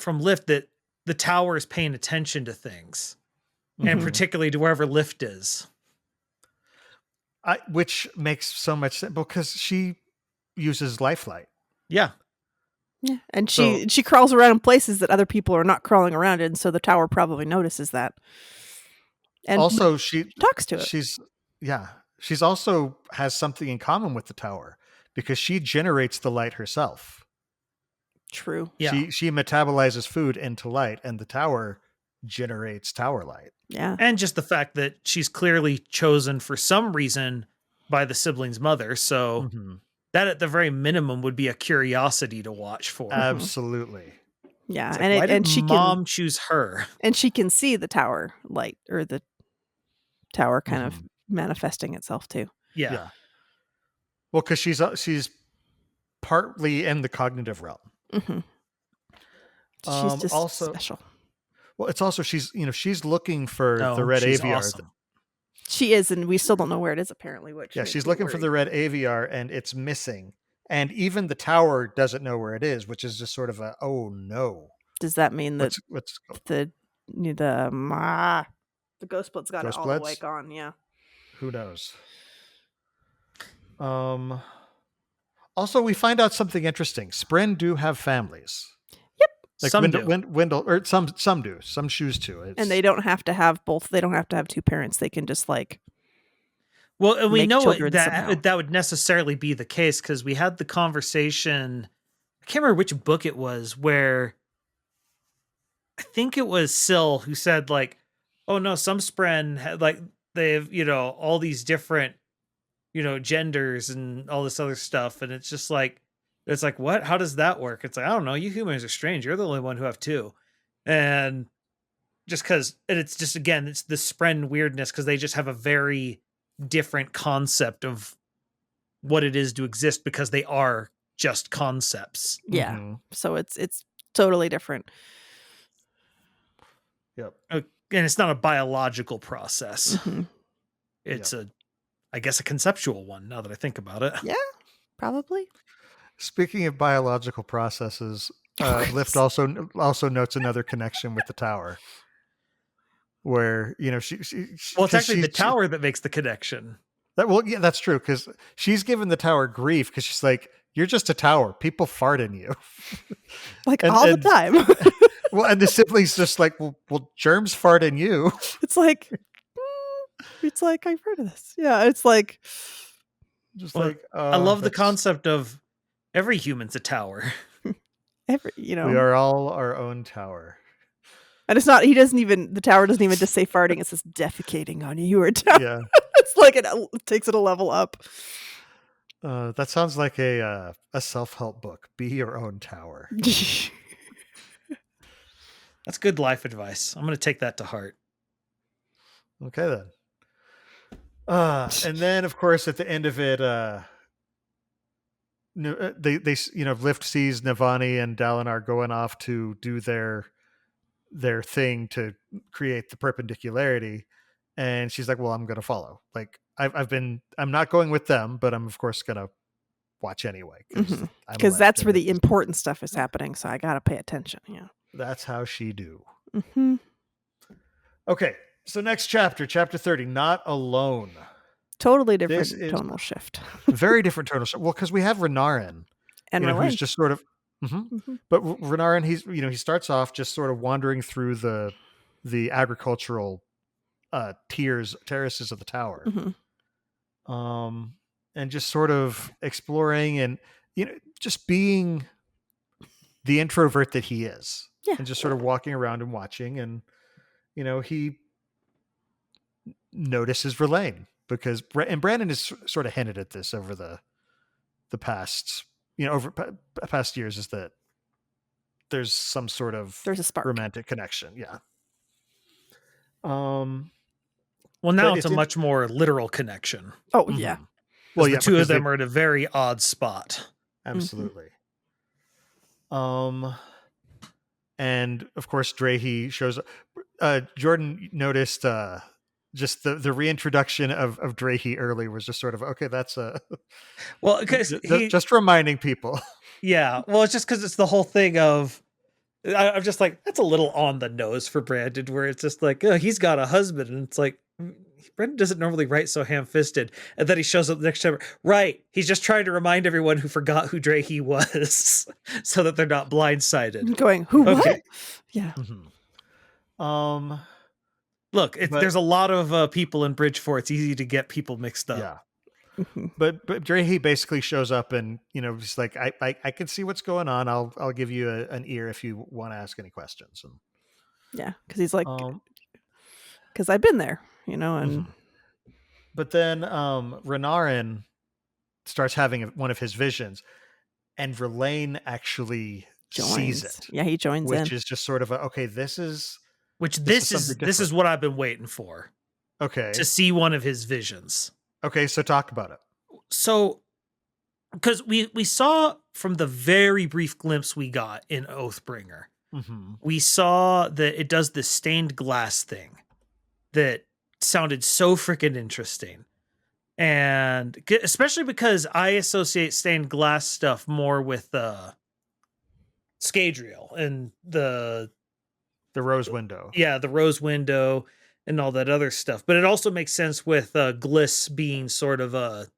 Lift that the tower is paying attention to things. And particularly to wherever Lift is. Which makes so much sense because she uses Lifelight. Yeah. Yeah. And she crawls around in places that other people are not crawling around in, so the tower probably notices that. And also she talks to it. She's also has something in common with the tower because she generates the light herself. True. Yeah. She metabolizes food into light, and the tower generates tower light. Yeah. And just the fact that she's clearly chosen for some reason by the sibling's mother. So that at the very minimum would be a curiosity to watch for. Absolutely. Yeah. Like, and why did she mom choose her? And she can see the tower light or the tower kind of manifesting itself too. Yeah. Well, because she's partly in the cognitive realm. She's just also special. Well, it's also she's looking for the red aviar. Awesome. She is, and we still don't know where it is. Apparently, she's looking for the red aviar, and it's missing. And even the tower doesn't know where it is, which is just sort of a oh no. Does that mean that the ghost blood's got it all the way gone? Yeah. Who knows? Also, we find out something interesting. Spren do have families. Like some Wendell, or some do. Some choose to. And they don't have to have both. They don't have to have 2 parents. They can just Well, we know that would necessarily be the case because we had the conversation. I can't remember which book it was where I think it was Syl who said oh no, some Spren had they have all these different genders and all this other stuff. And it's just like, what? How does that work? It's like, I don't know. You humans are strange. You're the only one who have two. And just because, and it's just, again, it's the Spren weirdness because they just have a very different concept of what it is to exist because they are just concepts. Yeah. Mm-hmm. So it's totally different. Yep. And it's not a biological process. Mhm. It's I guess a conceptual one now that I think about it. Yeah, probably. Speaking of biological processes, Lift also notes another connection with the tower, where she Well, it's actually the tower that makes the connection. That's true, because she's given the tower grief because she's like, "You're just a tower. People fart in you." Like all the time. Well, and the siblings just like, well, germs fart in you. It's like I've heard of this. Yeah, it's like Just Well, like I love the concept of every human's a tower. we are all our own tower. And it's not. The tower doesn't even just say farting. It says defecating on you. You are a tower. Yeah, It's like it takes it a level up. that sounds like a self-help book. Be your own tower. That's good life advice. I'm going to take that to heart. Okay then. And then of course at the end of it, they Lift sees Navani and Dalinar going off to do their thing to create the perpendicularity, and she's like, well, I'm gonna follow. Like I'm not going with them, but I'm of course gonna watch anyway, because that's where the important stuff is happening, so I gotta pay attention. Yeah, that's how she do. Mm-hmm. Okay, so next chapter 30, Not Alone. Totally different tonal shift. Very different tonal shift. Well, because we have Renarin, And who's just sort of but Renarin, he starts off just sort of wandering through the agricultural terraces of the tower, and just sort of exploring and just being the introvert that he is, and just sort of walking around and watching, and he notices Verlaine because Brandon has sort of hinted at this over the past past years, is that there's some sort of a spark, romantic connection. Yeah. Well, now it's a much more literal connection. Oh yeah. Well, the two of them are at a very odd spot. Absolutely. And of course Drahe shows up. Jordan noticed just the reintroduction of Drahe early was just sort of, okay, that's well, because just reminding people. Yeah, well, it's just because it's the whole thing of I'm just like, that's a little on the nose for Brandon, where it's just like, oh, he's got a husband, and it's like, Brandon doesn't normally write so ham-fisted, and then he shows up the next chapter. Right, he's just trying to remind everyone who forgot who Drahe was, so that they're not blindsided. Going, who? What? Yeah. Look, there's a lot of people in Bridgefort. It's easy to get people mixed up. Yeah. But Drahe basically shows up and he's like, I can see what's going on. I'll give you an ear if you want to ask any questions. And yeah, because he's like, because I've been there, and but then Renarin starts having one of his visions, and Verlaine actually sees it. Yeah, he joins in, which is just sort of okay. This is what I've been waiting for. Okay, to see one of his visions. Okay, so talk about it. So, because we saw from the very brief glimpse we got in Oathbringer, we saw that it does this stained glass thing that sounded so freaking interesting. And especially because I associate stained glass stuff more with Scadrial and the rose window. Yeah, the rose window and all that other stuff. But it also makes sense with Gliss being sort of a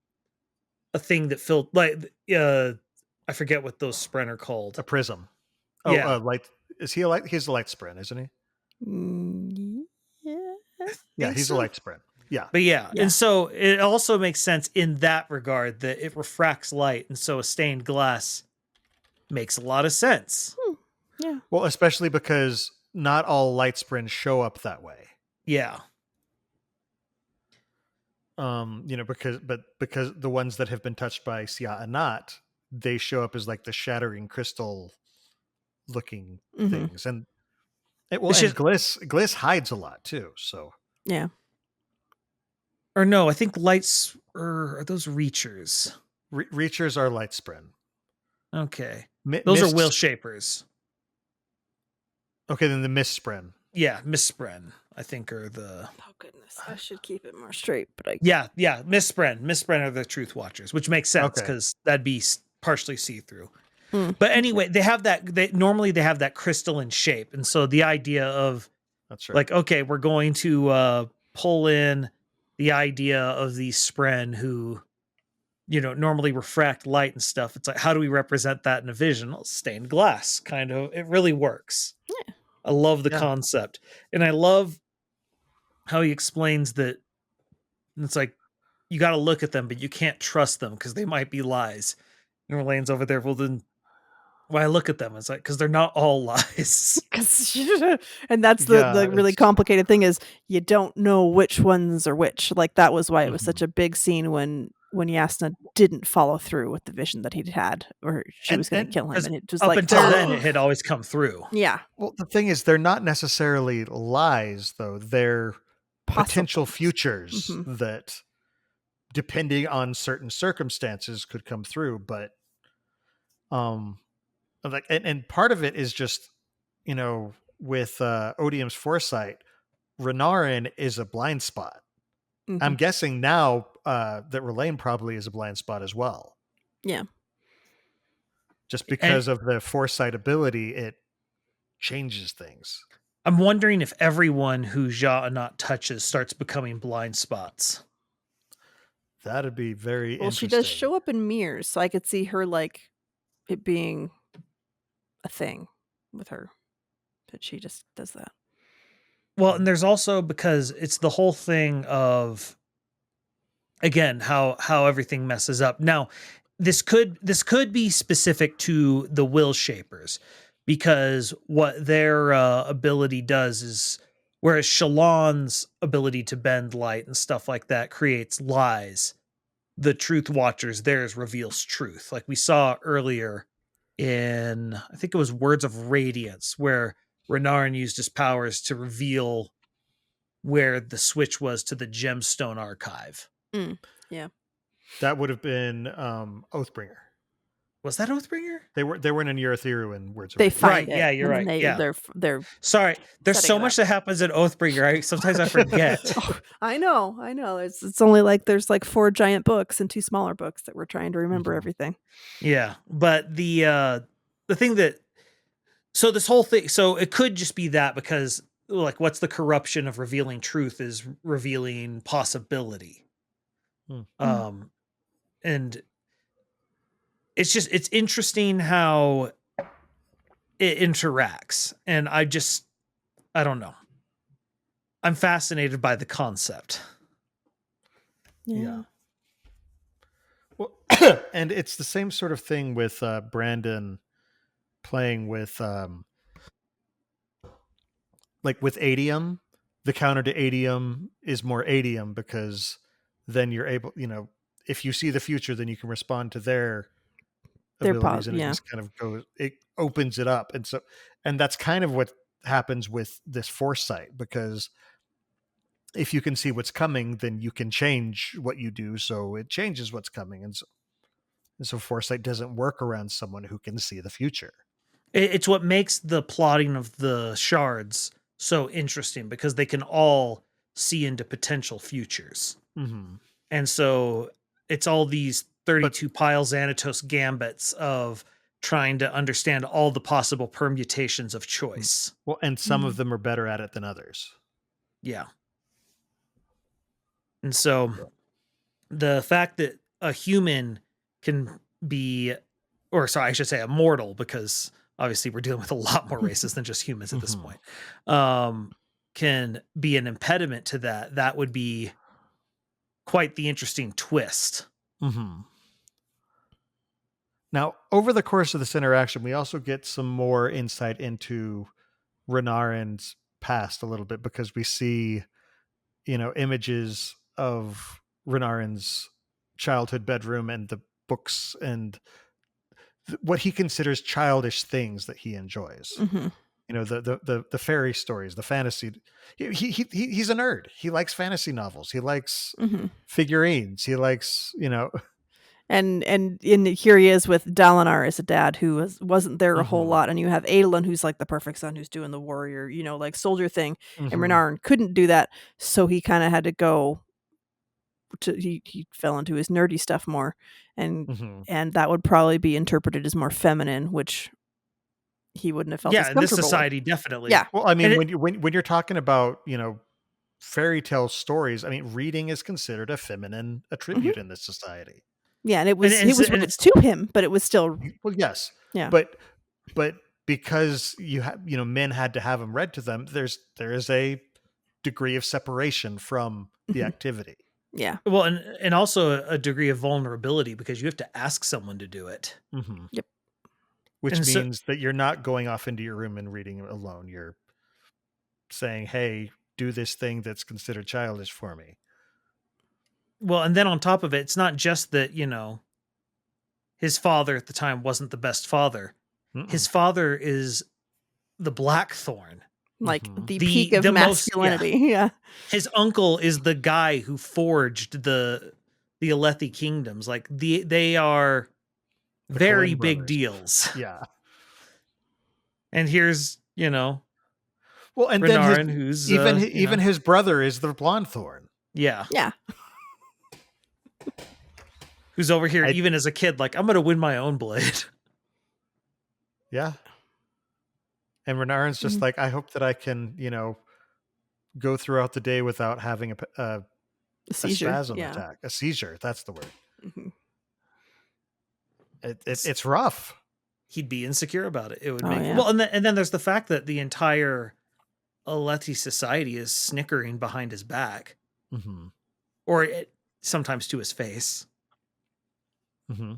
thing that filled, like, I forget what those Spren are called. A prism. Oh, yeah. Light. Is he a light? He's a light Spren, isn't he? Yeah, he's a light Spren. Yeah. But yeah. And so it also makes sense in that regard that it refracts light. And so a stained glass makes a lot of sense. Yeah. Well, especially because not all light Spren show up that way. Yeah. because the ones that have been touched by Siat-Anat, they show up as like the shattering crystal looking things, and Gliss hides a lot too. So Yeah. Or no, I think lights are those Reachers. Reachers are light spren. Okay, those are will shapers. Okay, then the mist spren. Yeah, mist spren, I think, are the. Oh goodness, I should keep it more straight, but I. Yeah, mist spren are the truth watchers, which makes sense because that'd be partially see through. But anyway, they have that. They have that crystalline shape, and so the idea of that's right. Like, okay, we're going to pull in the idea of these spren who, normally refract light and stuff. It's like, how do we represent that in a vision? Well, stained glass, kind of. It really works. Yeah. I love the concept, and I love how he explains that. It's like you got to look at them, but you can't trust them because they might be lies. And Orlane's over there. Well, then why look at them? It's like because they're not all lies. And that's the really complicated thing is you don't know which ones are which. Like that was why it was such a big scene when Yasna didn't follow through with the vision that he'd had, or she was going to kill him. And it was up until then, it had always come through. Yeah. Well, the thing is, they're not necessarily lies, though. They're potential futures that, depending on certain circumstances, could come through. But, and part of it is just, with Odium's foresight, Renarin is a blind spot. I'm guessing now that R'lyeh probably is a blind spot as well. Yeah. Just because of the foresight ability, it changes things. I'm wondering if everyone who Siat-Anat touches starts becoming blind spots. That'd be very interesting. Well, she does show up in mirrors, so I could see her like it being a thing with her. But she just does that. Well, and there's also because it's the whole thing of again how everything messes up. Now, this could be specific to the will shapers because what their ability does is whereas Shallan's ability to bend light and stuff like that creates lies, the truth watchers theirs reveals truth. Like we saw earlier in I think it was Words of Radiance where Renarin used his powers to reveal where the switch was to the gemstone archive. Yeah. That would have been Oathbringer. Was that Oathbringer? They weren't in Urithiru in Words of They Radiance. find Right, yeah, you're right. They're sorry. There's so much that happens in Oathbringer. Sometimes I forget. I know. It's only like there's like 4 giant books and 2 smaller books that we're trying to remember everything. Yeah, but the thing that so this whole thing, so it could just be that because like what's the corruption of revealing truth is revealing possibility. And it's interesting how it interacts. And I don't know. I'm fascinated by the concept. Yeah. Well, and it's the same sort of thing with Brandon playing with like with Adium. The counter to Adium is more Adium because then you're able, if you see the future, then you can respond to their abilities, and it just kind of goes. It opens it up, and that's kind of what happens with this foresight because if you can see what's coming, then you can change what you do, so it changes what's coming, and so foresight doesn't work around someone who can see the future. It's what makes the plotting of the shards so interesting because they can all see into potential futures. And so it's all these 32 Pile Xanatos gambits of trying to understand all the possible permutations of choice. Well, and some of them are better at it than others. Yeah. And so the fact that a human can be, or sorry, I should say a mortal, because obviously we're dealing with a lot more races than just humans at this point, can be an impediment to that. That would be quite the interesting twist. Now, over the course of this interaction, we also get some more insight into Renarin's past a little bit because we see, images of Renarin's childhood bedroom and the books and what he considers childish things that he enjoys. Mm-hmm. You know, the fairy stories, the fantasy. He's a nerd. He likes fantasy novels. He likes Mm-hmm. figurines. He likes, you know. And here he is with Dalinar as a dad who wasn't there a whole Mhm. lot, and you have Adolin who's like the perfect son who's doing the warrior, like soldier thing, and Mhm. Renarin couldn't do that, so he kind of had to go to he fell into his nerdy stuff more, and Mhm. and that would probably be interpreted as more feminine, which he wouldn't have felt as Yeah, in this comfortable with. society, definitely. Yeah. Well, I mean, And when you're talking about, fairy tale stories, I mean, reading is considered a feminine attribute in this society. Yeah, and it was and it's to him, but it was still Well, yes. Yeah. But because men had to have them read to them, there is a degree of separation from the Mhm. activity. yeah. well, and also a degree of vulnerability because you have to ask someone to do it. Mm-hmm. Yep. Which And so- means that you're not going off into your room and reading alone. You're saying, "Hey, do this thing that's considered childish for me." Well, and then on top of it, it's not just that, his father at the time wasn't the best father. Mm-mm. His father is the Blackthorn. Like Mhm. the The- peak of the most- masculinity. Yeah. His uncle is the guy who forged the Alethi kingdoms. Like they are The very Coen big brothers. deals. Yeah. And here's, Well, and Renarin, then who's even his brother is the blonde thorn. yeah, Yeah. who's over here even as a kid, like I'm gonna win my own blade. Yeah. And Renarin's just Mhm. like, I hope that I can, go throughout the day without having a Seizure. spasm Yeah. attack, a seizure. That's the word. Mhm. It's rough. He'd be insecure about it. It would Oh, make yeah. well, and then there's the fact that the entire Alethi society is snickering behind his back, Mm-hmm. or sometimes to his face. Mm-hmm.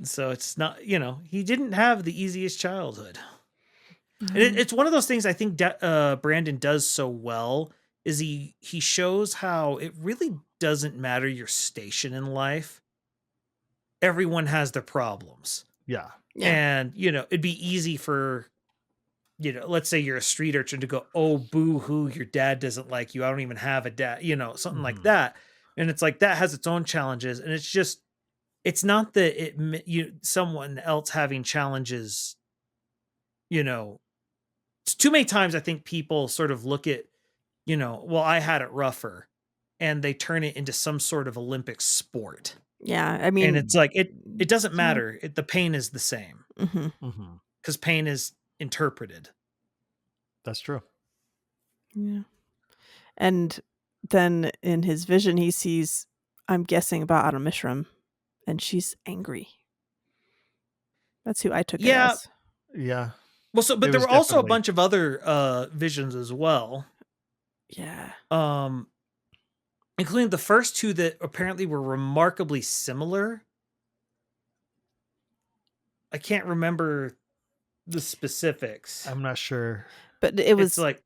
So it's not, he didn't have the easiest childhood. And Mhm. it's one of those things I think Brandon does so well is he shows how it really doesn't matter your station in life. Everyone has their problems. Yeah. Yeah. And, it'd be easy for, let's say you're a street urchin to go, oh, boo hoo, your dad doesn't like you. I don't even have a dad, something like Mhm. that. And it's like that has its own challenges. And it's not that someone else having challenges, it's too many times I think people sort of look at, well, I had it rougher, and they turn it into some sort of Olympic sport. Yeah. I mean, And it's like, it doesn't matter. The pain is the same mhm. Mm-hmm. because pain is interpreted. That's true. Yeah. And then in his vision, he sees, I'm guessing, about Mishram, and she's angry. That's who I took it Yeah. as. Yeah. Well, but It there was were also a definitely- bunch of other visions as well. Yeah. Including the first two that apparently were remarkably similar. I can't remember the specifics. I'm not sure. But it was like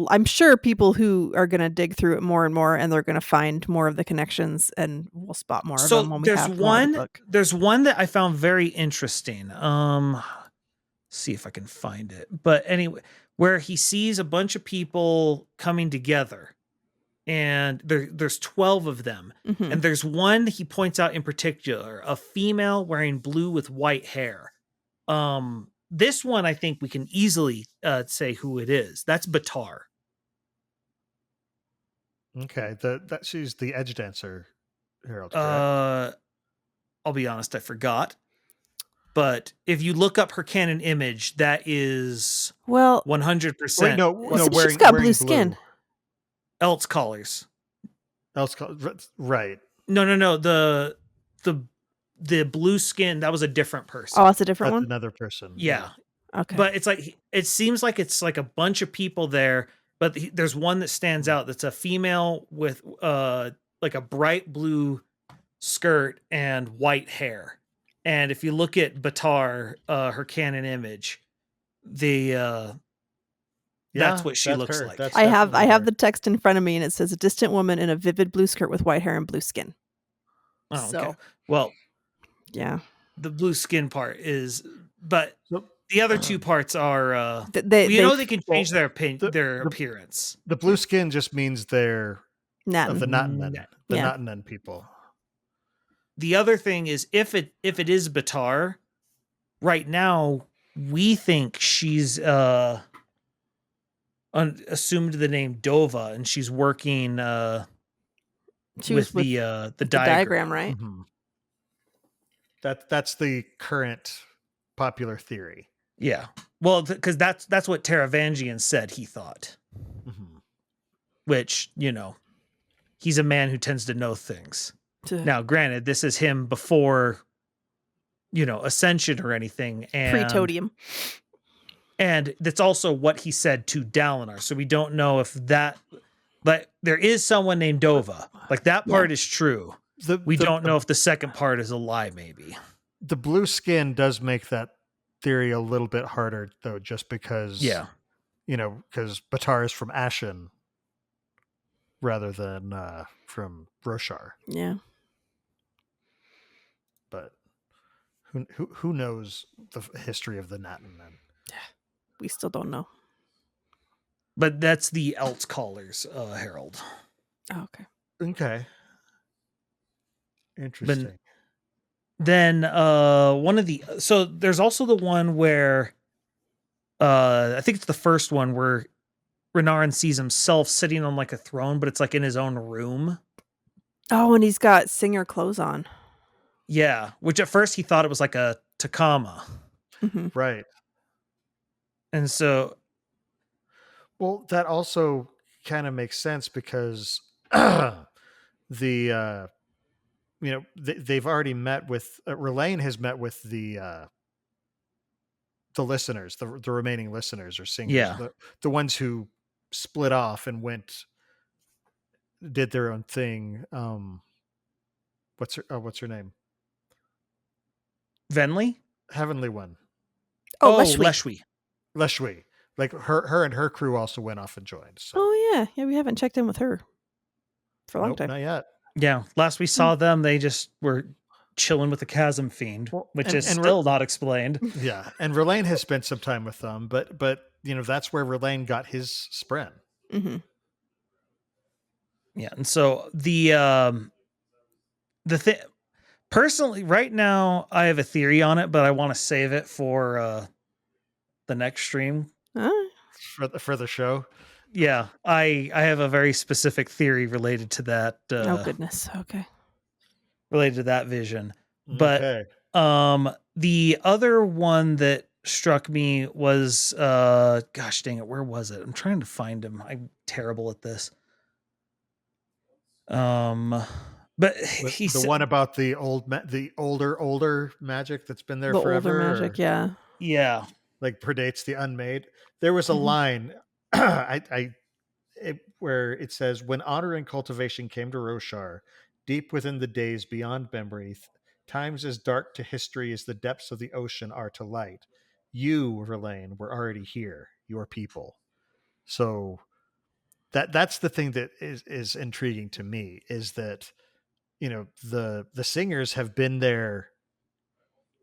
I'm sure people who are going to dig through it more and more, and they're going to find more of the connections, and we'll spot more of them when we there's have more of the book. there's one that I found very interesting. See if I can find it. But anyway, where he sees a bunch of people coming together, and there's 12 of them. Mhm. And there's one he points out in particular, a female wearing blue with white hair. This one I think we can easily say who it is. That's Batar. Okay. That she's the edge dancer, Harold. Correct? I'll be honest, I forgot. But if you look up her canon image, that is Well, 100%. Wait, no, she's wearing got wearing blue skin. Else colors. Right. No. The blue skin, that was a different person. Oh, it's a different That's one. another person. Yeah. Okay. But it's like, it seems like it's like a bunch of people there, but there's one that stands out. That's a female with like a bright blue skirt and white hair. And if you look at Batar, her canon image, That's what she looks her. like. That's I have definitely her. the text in front of me, and it says a distant woman in a vivid blue skirt with white hair and blue skin. Oh, okay. So- Well, Yeah, the blue skin part is, but So, the other two parts are. they they can change their the- appearance. the blue skin just means they're of the Natin. Natanen, the Yeah. Natanen people. The other thing is if it is Batar, right now we think she's assumed the name Dova, and she's working She with was the diagram, right? Mhm. That's the current popular theory. Yeah. Well, because that's what Taravangian said he thought. Mhm. Which, he's a man who tends to know things. Now, granted, this is him before, Ascension or anything. And Pre-Todium. And that's also what he said to Dalinar. So we don't know if that, but there is someone named Dova. Like that part is true. We don't know if the second part is a lie, maybe. The blue skin does make that theory a little bit harder, though, just because, because Batar is from Ashen rather than from Roshar. Yeah. But who knows the history of the Natanen? We still don't know. But that's the Elt Callers, Herald. Oh, okay. Okay. Interesting. Then so there's also the one where I think it's the first one where Renarin sees himself sitting on like a throne, but it's like in his own room. Oh, and he's got singer clothes on. Yeah, which at first he thought it was like a Takama. Mm-hmm. Right. And so, well, that also kind of makes sense because they've already met with Relaine has met with the listeners, the remaining listeners or singers, yeah, the ones who split off and did their own thing. What's her name? Venli? Heavenly One. Oh, Leshwi. Leshwi. Like her and her crew also went off and joined. So. Oh yeah, we haven't checked in with her for a long time. Not yet. Yeah, last we saw them, they just were chilling with the Chasm Fiend, which is still not explained. Yeah, and Relaine has spent some time with them, but that's where Relaine got his spren. Mm-hmm. Yeah, and so the thing, personally, right now I have a theory on it, but I want to save it for the next stream for the show. Yeah, I have a very specific theory related to that. Oh goodness. Okay. Related to that vision, but Okay. the other one that struck me was gosh dang it, where was it? I'm trying to find him. I'm terrible at this. But he's the one about the older magic that's been there forever. The older magic, yeah, like predates the unmade. There was a line, where it says, "When honor and cultivation came to Roshar, deep within the days beyond memory, times as dark to history as the depths of the ocean are to light. You, Relaine, were already here, your people." So that's the thing that is intriguing to me, is that the singers have been there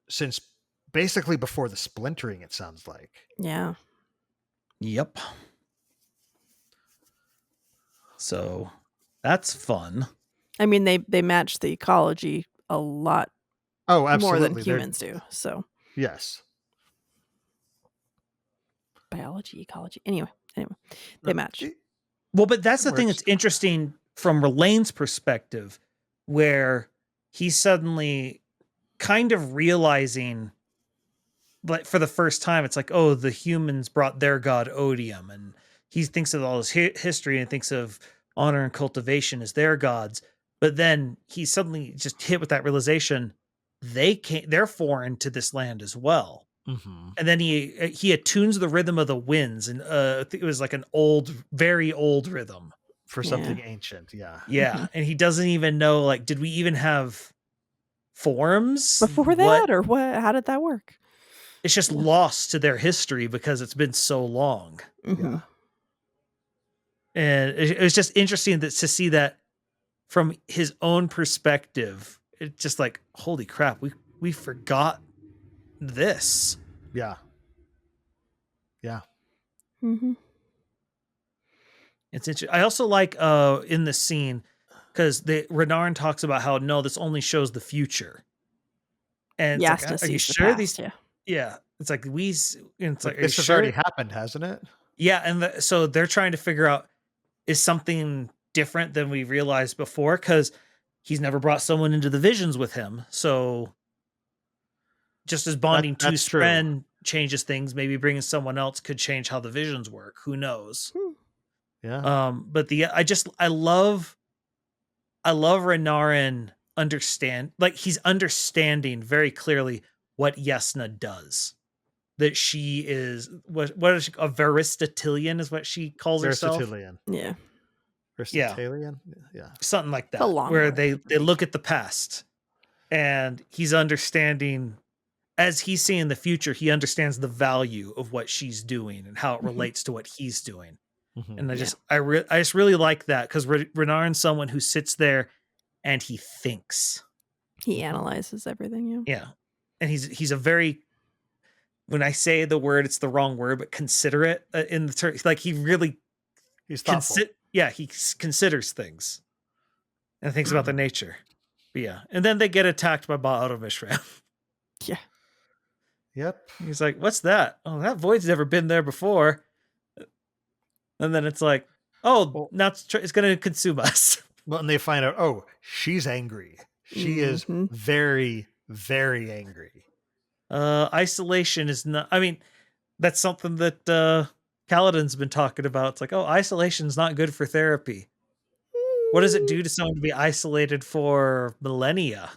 since basically before the splintering, it sounds like. Yeah. Yep. So that's fun. I mean, they match the ecology a lot Absolutely. more than humans do. So yes. Biology, ecology. Anyway, they match. Well, but that's the thing that's interesting from Relaine's perspective, where he's suddenly kind of realizing, like for the first time, it's like, oh, the humans brought their god Odium, and he thinks of all his history and thinks of honor and cultivation as their gods. But then he suddenly just hit with that realization, they're foreign to this land as well. Mm-hmm. And then he attunes the rhythm of the winds, and I think it was like an old, very old rhythm for something ancient. Yeah. Yeah. And he doesn't even know, like, did we even have forms before that, or what? How did that work? It's just lost to their history because it's been so long. Mm-hmm. Yeah. And it was just interesting to see that from his own perspective. It's just like, holy crap, we forgot this. Yeah. Yeah. Mm-hmm. It's interesting. I also like in the scene because Renarin talks about how no, this only shows the future. And it's like, are you sure these? Yeah, it's like it's like this has already happened, hasn't it? Yeah, and so they're trying to figure out, is something different than we realized before, because he's never brought someone into the visions with him. So just as bonding to Spren changes things, maybe bringing someone else could change how the visions work. Who knows? Yeah. But I love Renarin he's understanding very clearly what Yesna does. That she is what is she, a Veristitalian is what she calls herself. Yeah. Veristitalian? Yeah. Something like that. Where they look at the past, and he's understanding, as he's seeing the future, he understands the value of what she's doing and how it relates to what he's doing. And I just really like that, because Renarin's someone who sits there and he thinks. He analyzes everything. Yeah. And he's a very, when I say the word, it's the wrong word, but considerate in the term. Like he's thoughtful. He considers things and thinks about the nature. But yeah. And then they get attacked by Ba'al Mishram. Yeah. Yep. He's like, what's that? Oh, that void's never been there before. And then it's like, now it's going to consume us. Well, and they find out, oh, she's angry. She is very, very angry. Isolation is not, I mean, that's something that Kaladin's been talking about. It's like, isolation's not good for therapy. What does it do to someone to be isolated for millennia?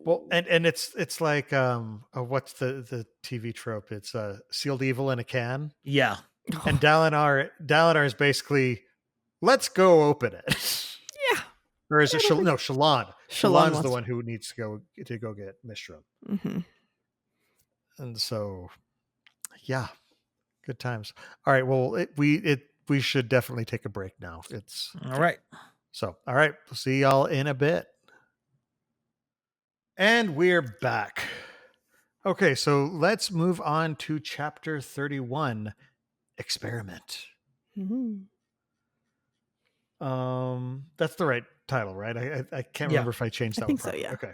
Well, and it's like, what's the TV trope? It's sealed evil in a can. Yeah. And Dalinar is basically, let's go open it. Yeah. Or is it Shallan? Shallan's the one who needs to go get Mishram. And so, yeah, good times. All right. Well, we should definitely take a break now. It's all right. So, all right. We'll see y'all in a bit. And we're back. Okay. So let's move on to chapter 31, Experiment. That's the right title, right? I can't remember if I changed that. I think so, yeah. Okay.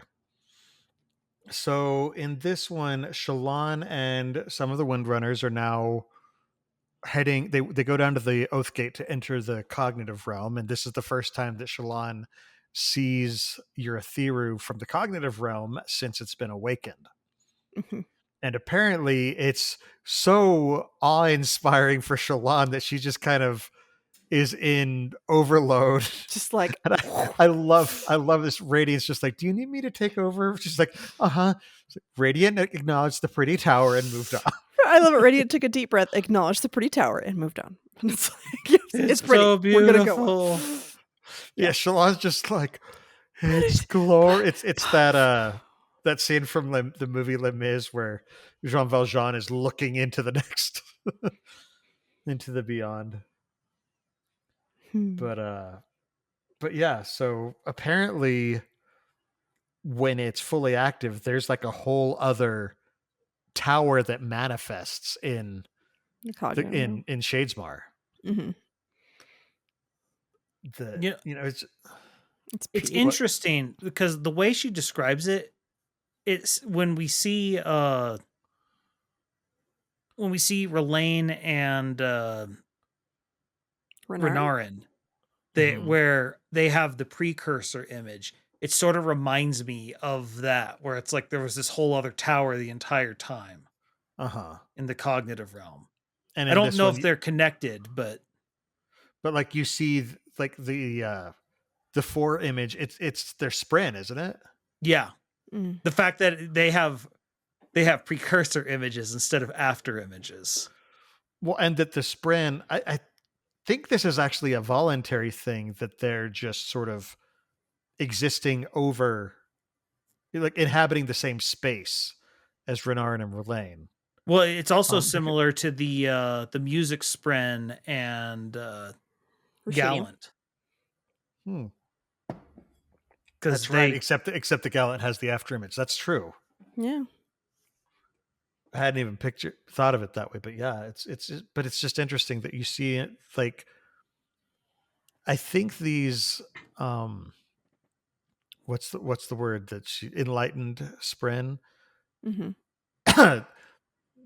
So in this one, Shallan and some of the Windrunners are now heading. They go down to the Oath Gate to enter the cognitive realm, and this is the first time that Shallan sees Urithiru from the cognitive realm since it's been awakened. And apparently, it's so awe-inspiring for Shallan that she just kind of is in overload. Just like, I love this. Radiant's just like, do you need me to take over? She's like, Radiant acknowledged the pretty tower and moved on. I love it. Radiant took a deep breath, acknowledged the pretty tower, and moved on. And it's like, it's pretty. So beautiful. We're gonna go. Yeah, Shallan's just like, it's glory. It's that scene from the movie Les Mis where Jean Valjean is looking into the next into the beyond. But yeah, so apparently when it's fully active, there's like a whole other tower that manifests in Shadesmar. It's interesting because the way she describes it, it's when we see R'Laine and Renarin, where they have the precursor image, it sort of reminds me of that, where it's like there was this whole other tower the entire time in the cognitive realm. And I don't know if they're connected, but like you see like the 4 image, it's their Spren, isn't it? Yeah. The fact that they have precursor images instead of after images. Well, and that the Spren, I think this is actually a voluntary thing, that they're just sort of existing over, like inhabiting the same space as Renarin and R'Laine. Well, it's also similar to the music Spren and Gallant. Hmm. Because That's right. Except the Gallant has the after image. That's true. Yeah. I hadn't even thought of it that way, but yeah, but it's just interesting that you see it. Like, I think these, what's the word that enlightened Spren, Mm-hmm.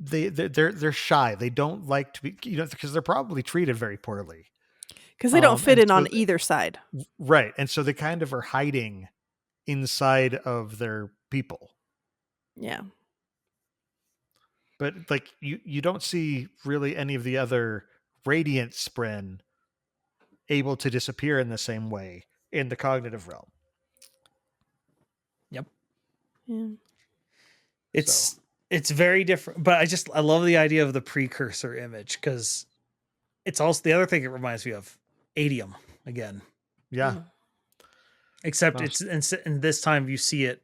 they're shy. They don't like to be, because they're probably treated very poorly. Because they don't fit and in so on either side. Right. And so they kind of are hiding inside of their people. Yeah. But like you don't see really any of the other radiant Spren able to disappear in the same way in the cognitive realm. Yep. Yeah. It's very different, but I love the idea of the precursor image, because it's also the other thing it reminds me of, Adium again. Yeah. Except it's in this time you see it,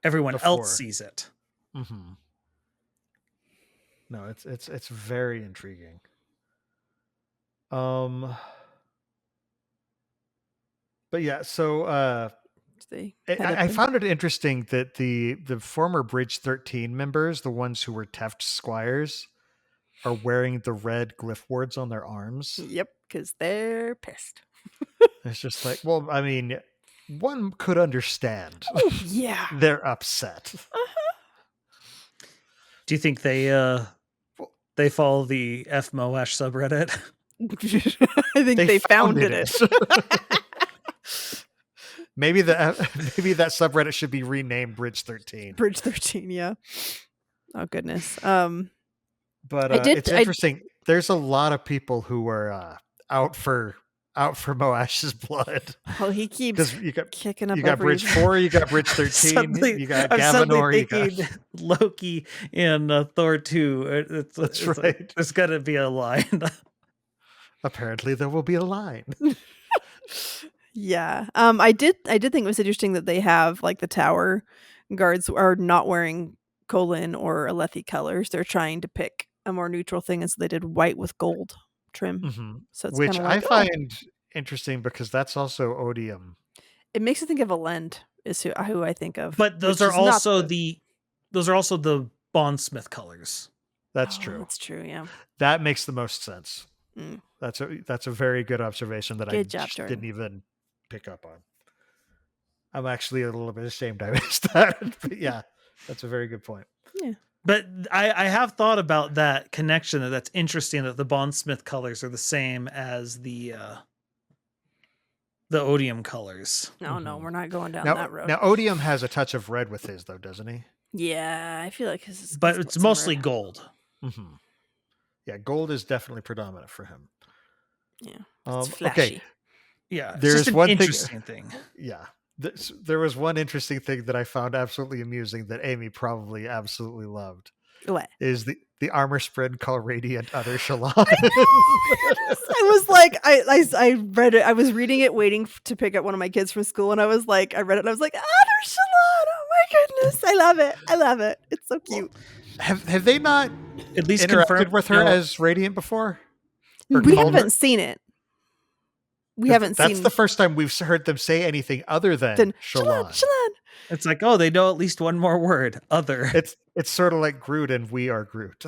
everyone else sees it. Mm-hmm. No, it's very intriguing. But yeah, so I found it interesting that the former Bridge 13 members, the ones who were Teft squires, are wearing the red glyph wards on their arms. Yep, because they're pissed. It's just like, well, I mean, one could understand. Oh, yeah. They're upset. Do you think they follow the F Moash subreddit? I think they founded it. Maybe that subreddit should be renamed Bridge 13. Bridge 13, yeah. Oh goodness. But it's interesting. There's a lot of people who are out for Moash's blood. Oh, he keeps kicking up. You got Bridge 4, you got Bridge 13, you got Gavinor, you got Loki and Thor 2. That's right. There's got to be a line. Apparently, there will be a line. Yeah. I did think it was interesting that they have, like, the tower guards are not wearing Kholin or Alethi colors. They're trying to pick a more neutral thing, and so they did white with gold trim. Mm-hmm. So it's which like, I find interesting, because that's also Odium. It makes me think of Elend is who I think of. But those are also the Bondsmith colors. That's true. That's true. Yeah. That makes the most sense. Mm. That's a very good observation that Good job, Jordan. didn't even pick up on. I'm actually a little bit ashamed I missed that. But yeah, that's a very good point. Yeah. But I have thought about that connection. That's interesting that the Bondsmith colors are the same as the Odium colors. No, we're not going down that road. Now Odium has a touch of red with his, though, doesn't he? Yeah, I feel like his is. But it's mostly gold. Mm-hmm. Yeah, gold is definitely predominant for him. Yeah, it's flashy. Okay. Yeah, there's one interesting thing. Yeah, there was one interesting thing that I found absolutely amusing that Amy probably absolutely loved. What is the armor spread called Radiant Other Shalon? I was like, I read it. I was reading it, waiting to pick up one of my kids from school, and I was like, I read it, and I was like, Other Shalon! Oh my goodness, I love it. It's so cute. Have they not at least interacted with her as Radiant before? We haven't seen it. We haven't seen. That's the first time we've heard them say anything other than Shalon. Shalon. It's like, oh, they know at least one more word. Other. It's sort of like Groot and We Are Groot.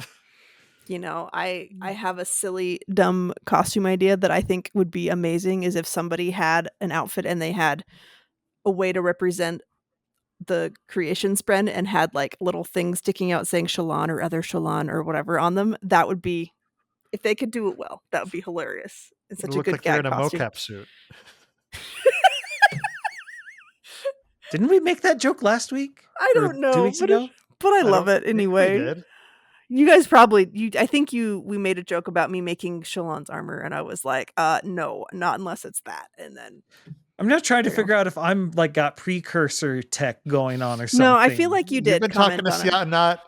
You know, I have a silly, dumb costume idea that I think would be amazing, is if somebody had an outfit and they had a way to represent the creation spread and had like little things sticking out saying Shalon or Other Shalon or whatever on them. That would be, if they could do it well, that would be hilarious. It's such a good gag in a costume. mocap suit. Didn't we make that joke last week? I don't know. 2 weeks ago? But I love it anyway. You guys probably, I think we made a joke about me making Shalon's armor, and I was like, no, not unless it's that. And then I'm not trying to figure out if I'm like got precursor tech going on or something. No, I feel like you did. You've been talking to Siatnat.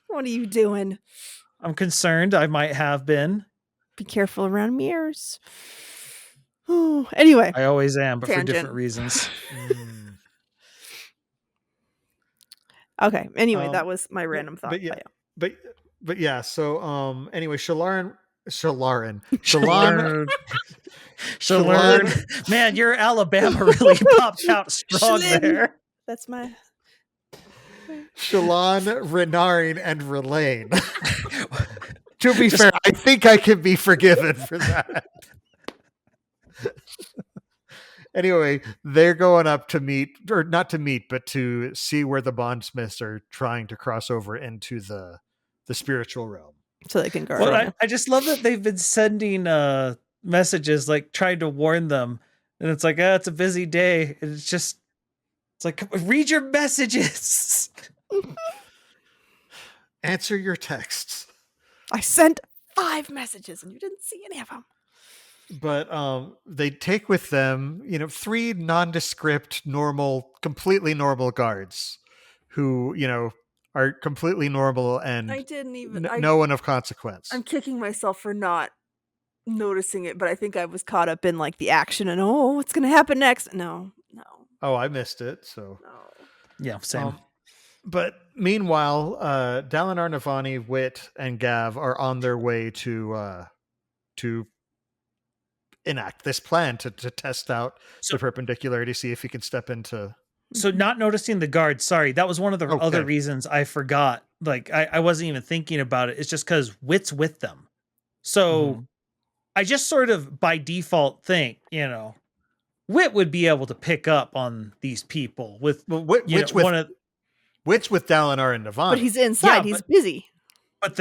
What are you doing? I'm concerned. I might have been. Be careful around mirrors. Oh, anyway. I always am, but for different reasons. Okay. Anyway, that was my random thought. But yeah. So anyway, Shallan Shalaran. She'll Shallan. learn. She'll Shallan. learn. Man, your Alabama really popped out strong Shlin. there. That's my. Shallan, Renarin, and Relaine. To be fair, I think I can be forgiven for that. Anyway, they're going up to meet, or not to meet, but to see where the bondsmiths are trying to cross over into the spiritual realm. So they can guard. Well, yeah. I just love that they've been sending messages like trying to warn them, and it's like, it's a busy day. And it's like, read your messages. Answer your texts. I sent 5 messages and you didn't see any of them. But they take with them, 3 nondescript, completely normal guards who, are completely normal and I didn't even. no one of consequence. I'm kicking myself for not noticing it, but I think I was caught up in like the action and what's going to happen next? No. Oh, I missed it. So Yeah, same. But meanwhile, Dalinar, Navani, Wit, and Gav are on their way to enact this plan to test out the perpendicularity, see if he can step into. So not noticing the guards, sorry, that was one of the other reasons I forgot. Like I wasn't even thinking about it. It's just because Wit's with them. So I just sort of by default think, Wit would be able to pick up on these people with Wit's with Dalinar and Navani. But he's inside. He's busy. But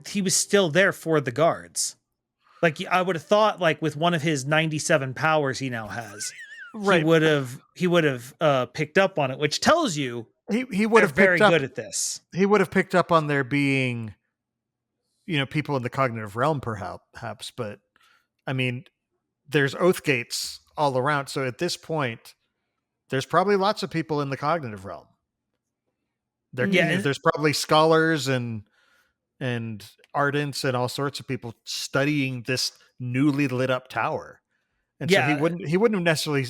he was still there for the guards. Like I would have thought, like with one of his 97 powers he now has, right? He would have picked up on it, which tells you he would have very good at this. He would have picked up on there being, people in the cognitive realm, perhaps. But I mean, there's oath gates all around, so at this point, there's probably lots of people in the cognitive realm. There's probably scholars and ardents and all sorts of people studying this newly lit up tower. And so he wouldn't have necessarily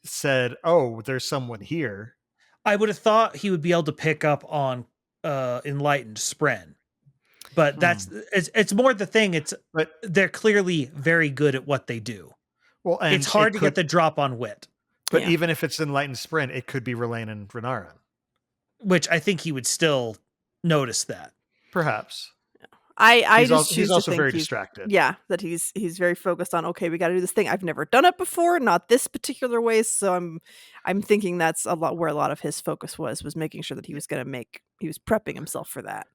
said, "Oh, there's someone here." I would have thought he would be able to pick up on enlightened Spren. But it's more the thing. But they're clearly very good at what they do. Well, and it's hard to get the drop on Wit. But even if it's enlightened Spren, it could be Relaine and Renarin. Which I think he would still notice that. Perhaps. He's also very distracted. Yeah, that he's very focused on, okay, we got to do this thing. I've never done it before, not this particular way. So I'm thinking that's a lot where a lot of his focus was making sure that he was prepping himself for that.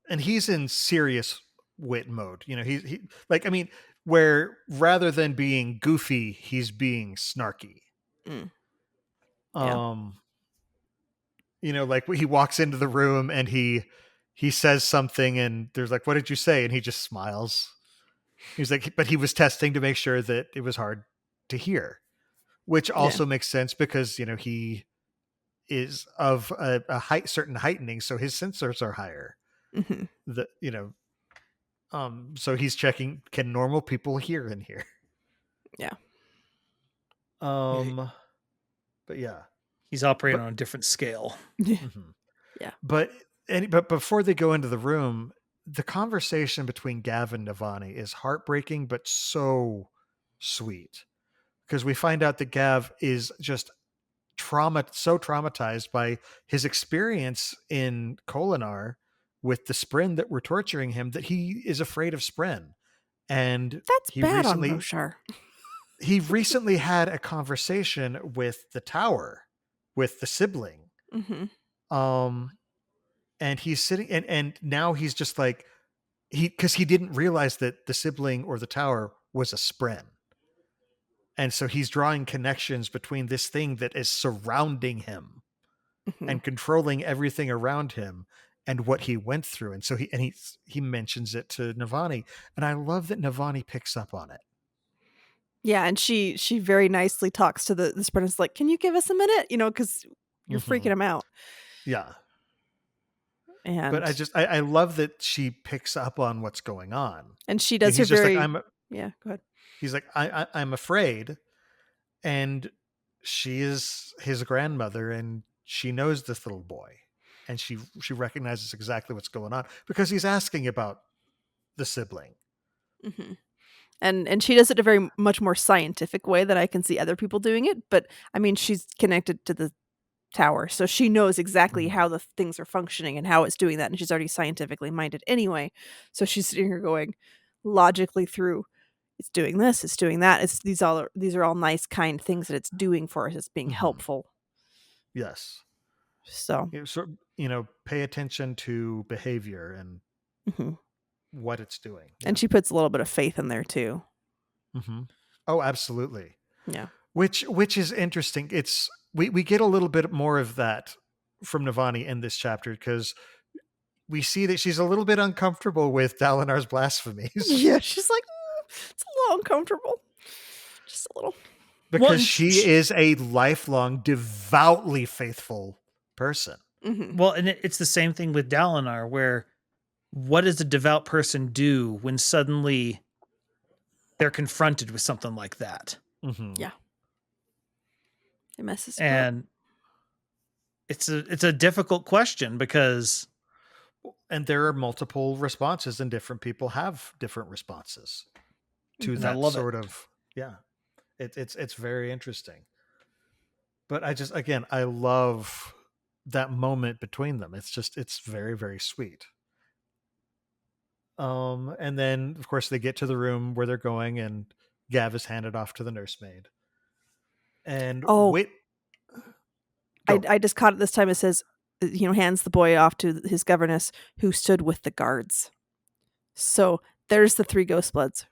And he's in serious Wit mode. Where rather than being goofy, he's being snarky. Like he walks into the room and he says something and there's like, "What did you say?" And he just smiles. He's like, but he was testing to make sure that it was hard to hear, which also makes sense because, he is of a certain heightening. So his sensors are higher. So he's checking, can normal people hear in here? Yeah. But yeah. He's operating on a different scale. Yeah. But before they go into the room, the conversation between Gav and Navani is heartbreaking, but so sweet. Because we find out that Gav is just so traumatized by his experience in Kholinar with the Spren that were torturing him that he is afraid of Spren. And that's bad on Roshar. He recently had a conversation with the tower, with the sibling. And he's sitting and now he's just like, because he didn't realize that the sibling or the tower was a Spren. And so he's drawing connections between this thing that is surrounding him and controlling everything around him and what he went through. And so he mentions it to Navani. And I love that Navani picks up on it. Yeah, and she very nicely talks to the Spren. It's like, "Can you give us a minute?" Because you're freaking him out. Yeah. And but I love that she picks up on what's going on. And she does her very... Like, yeah, go ahead. He's like, I'm afraid. And she is his grandmother and she knows this little boy. And she recognizes exactly what's going on because he's asking about the sibling. Mm-hmm. And she does it in a very much more scientific way than I can see other people doing it. But I mean, she's connected to the tower, so she knows exactly how the things are functioning and how it's doing that. And she's already scientifically minded anyway. So she's sitting here going logically through. It's doing this. It's doing that. These are all nice, kind things that it's doing for us. It's being helpful. Yes. So pay attention to behavior and what it's doing. Yeah. And she puts a little bit of faith in there too. Oh, absolutely. Yeah. Which is interesting. It's we get a little bit more of that from Navani in this chapter, because we see that she's a little bit uncomfortable with Dalinar's blasphemies. Yeah, she's like, it's a little uncomfortable. Just a little. Because she is a lifelong, devoutly faithful person. Well, and it's the same thing with Dalinar, where what does a devout person do when suddenly they're confronted with something like that? Yeah. It messes and up. It's a difficult question, because and there are multiple responses, and different people have different responses to that sort of it's very interesting. But I love that moment between them. It's very, very sweet. And then of course they get to the room where they're going, and Gav is handed off to the nursemaid. And I just caught it this time. It says, hands the boy off to his governess, who stood with the guards. So there's the 3 Ghostbloods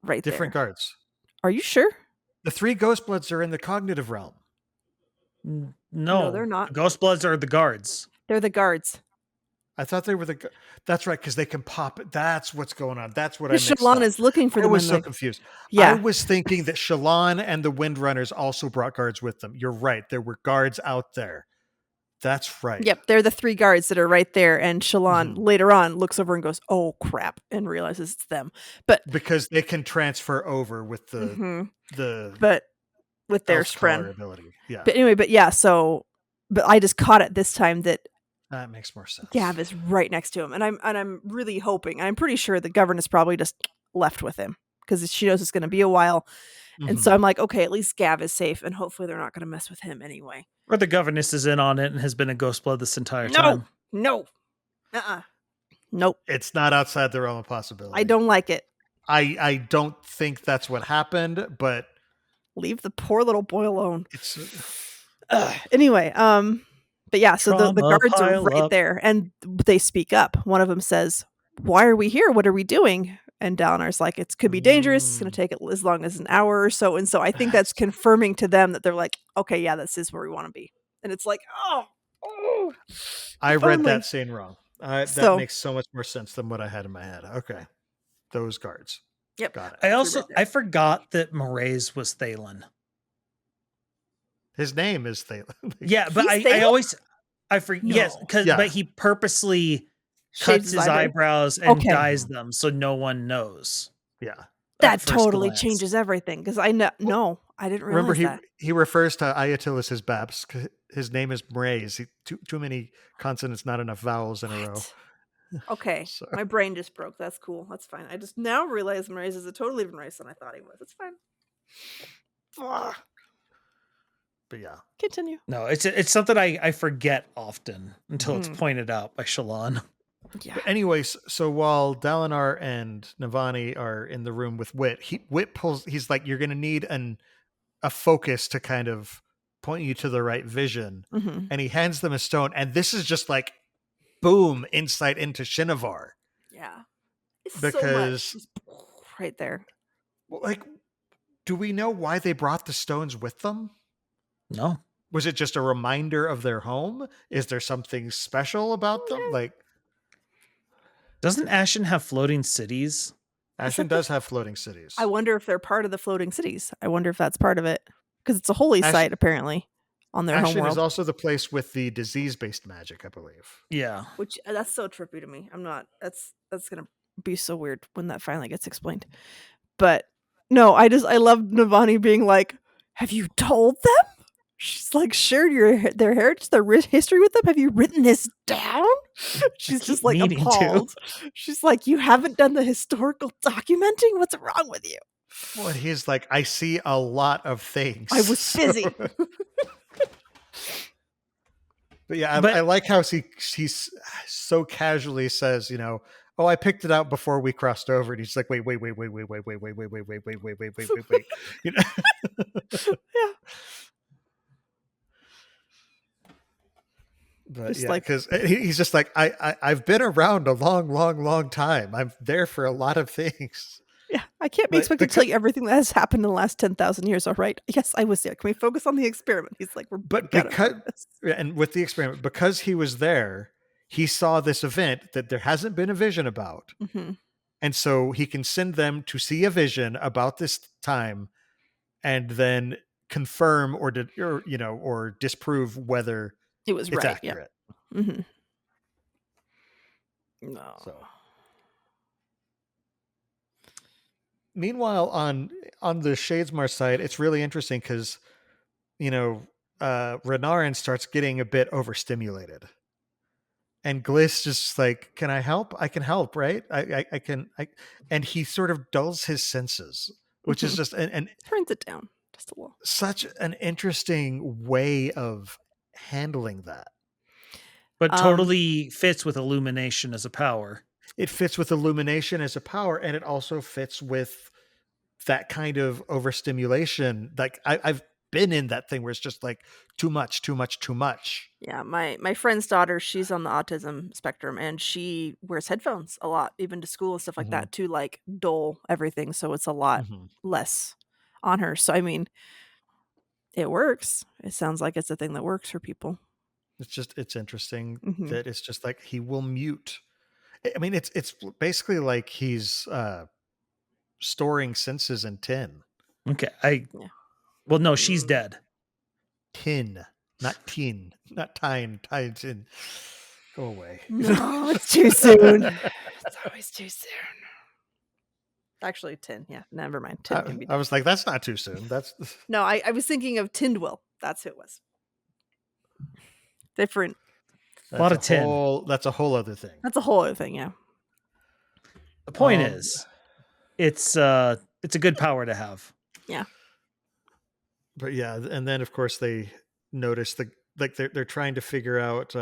right there. Different guards. Are you sure? The 3 Ghostbloods are in the cognitive realm. No, they're not. Ghostbloods are the guards. They're the guards. I thought they were that's right, because they can pop it. That's what's going on. That's what I mixed Shallan up. is looking for them. I was so confused. Yeah. I was thinking that Shallan and the Windrunners also brought guards with them. You're right. There were guards out there. That's right. Yep, they're the 3 guards that are right there. And Shallan later on looks over and goes, "Oh crap," and realizes it's them. But because they can transfer over with the but with their spren ability. Yeah. But anyway, but I just caught it this time that makes more sense. Gav is right next to him, and I'm really hoping. I'm pretty sure the governess probably just left with him, because she knows it's going to be a while, and so I'm like, okay, at least Gav is safe, and hopefully they're not going to mess with him anyway. Or the governess is in on it and has been a Ghostblood this entire time. Nope. It's not outside the realm of possibility. I don't like it. I don't think that's what happened, but leave the poor little boy alone. It's anyway. But yeah, so the guards are right there, and they speak up. One of them says, "Why are we here? What are we doing?" And Dalinar's like, "It could be dangerous. It's going to take as long as an hour or so." And so I think that's confirming to them that they're like, "Okay, yeah, this is where we want to be." And it's like, oh I read that scene wrong. That makes so much more sense than what I had in my head. Okay, those guards. Yep, got it. I forgot that Moraes was Thalen. His name is Thalen. Yeah, but I forget. No. Yes, but he purposely cuts his eyebrows and dyes them so no one knows. Yeah, that totally changes everything, because I know I didn't realize that. He refers to Ayatollah as Babs. His name is Moraes. Too many consonants, not enough vowels in a row. Okay, my brain just broke. That's cool. That's fine. I just now realize Moraes is a totally different race than I thought he was. It's fine. But yeah, continue. No, it's something I forget often until it's pointed out by Shallan. Yeah. But anyways, so while Dalinar and Navani are in the room with Wit, Wit pulls. He's like, "You're going to need a focus to kind of point you to the right vision," and he hands them a stone, and this is just like, boom, insight into Shinovar. Yeah, because so right there. Like, do we know why they brought the stones with them? No. Was it just a reminder of their home? Is there something special about them? Like, doesn't Ashen have floating cities? Ashen does have floating cities. I wonder if they're part of the floating cities. I wonder if that's part of it, because it's a holy site apparently on their homeworld. Ashen is also the place with the disease-based magic, I believe. Yeah, which that's so trippy to me. I'm not. That's gonna be so weird when that finally gets explained. But no, I love Navani being like, "Have you told them?" She's like, shared their heritage, their history with them. Have you written this down? She's keep just like meaning to. appalled. She's like, you haven't done the historical documenting? What's wrong with you? Well, he's like, I see a lot of things. I was busy. But yeah, But- I like how he's so casually says, you know, oh, I picked it out before we crossed over, and he's like, wait, you know. Yeah. But Just yeah, like- because he's just like, I've been around a long time. I'm there for a lot of things. Yeah, I can't be But expected to tell you everything that has happened in the last 10,000 years. All right. Yes, I was there. Can we focus on the experiment? He's like, But gotta because focus. and with the experiment, because he was there, he saw this event that there hasn't been a vision about. Mhm. And so he can send them to see a vision about this time and then confirm or disprove whether It was it's right. Yeah. accurate. Mhm. No. So meanwhile, on the Shadesmar side, it's really interesting because, Renarin starts getting a bit overstimulated. And Gliss just like, can I help? I can help, right? I can. And he sort of dulls his senses, which is just and Turns it down just a little. such an interesting way of handling that. But totally fits with illumination as a power. It fits with illumination as a power, and it also fits with that kind of overstimulation. Like I've been in that thing where it's just like too much. Yeah, my friend's daughter, she's on the autism spectrum, and she wears headphones a lot, even to school and stuff like that, to like dull everything, so it's a lot less on her. So I mean, it works. It sounds like it's a thing that works for people. It's interesting that it's just like he will mute. I mean, it's basically like he's storing senses in tin. Okay, well, no, she's dead. Tin, not tin, not tine, tin. Go away. No, it's too soon. It's always too soon. Actually, tin. Yeah, never mind. Tin can be. I was like, that's not too soon. That's No, I was thinking of Tindwill. That's who it was. Different. A lot of tin. That's a whole other thing. That's a whole other thing. Yeah. The point is, it's a good power to have. Yeah. But yeah, and then of course they notice they're trying to figure out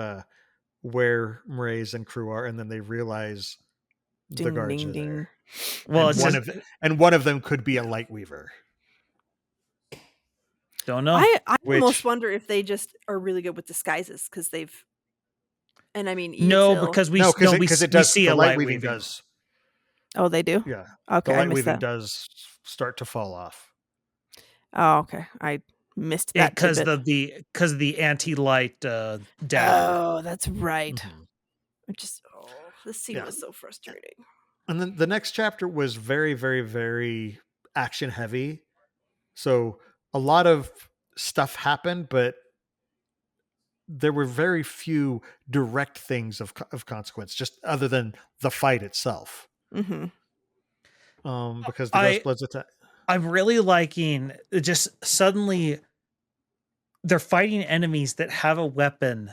where Mraize and crew are, and then they realize the guards are there. Well, and one of them could be a Lightweaver. Don't know. I almost wonder if they just are really good with disguises because they've. And I mean, no, because we see a Lightweaver. Does. Oh, they do? Yeah. Okay, the I missed that. does start to fall off. Oh, okay. I missed that because of the anti-light dagger. Oh, that's right. Mm-hmm. This scene was so frustrating. And then the next chapter was very, very, very action heavy. So a lot of stuff happened, but there were very few direct things of consequence, just other than the fight itself. Mm-hmm. Because the Ghostbloods attack. I'm really liking just suddenly they're fighting enemies that have a weapon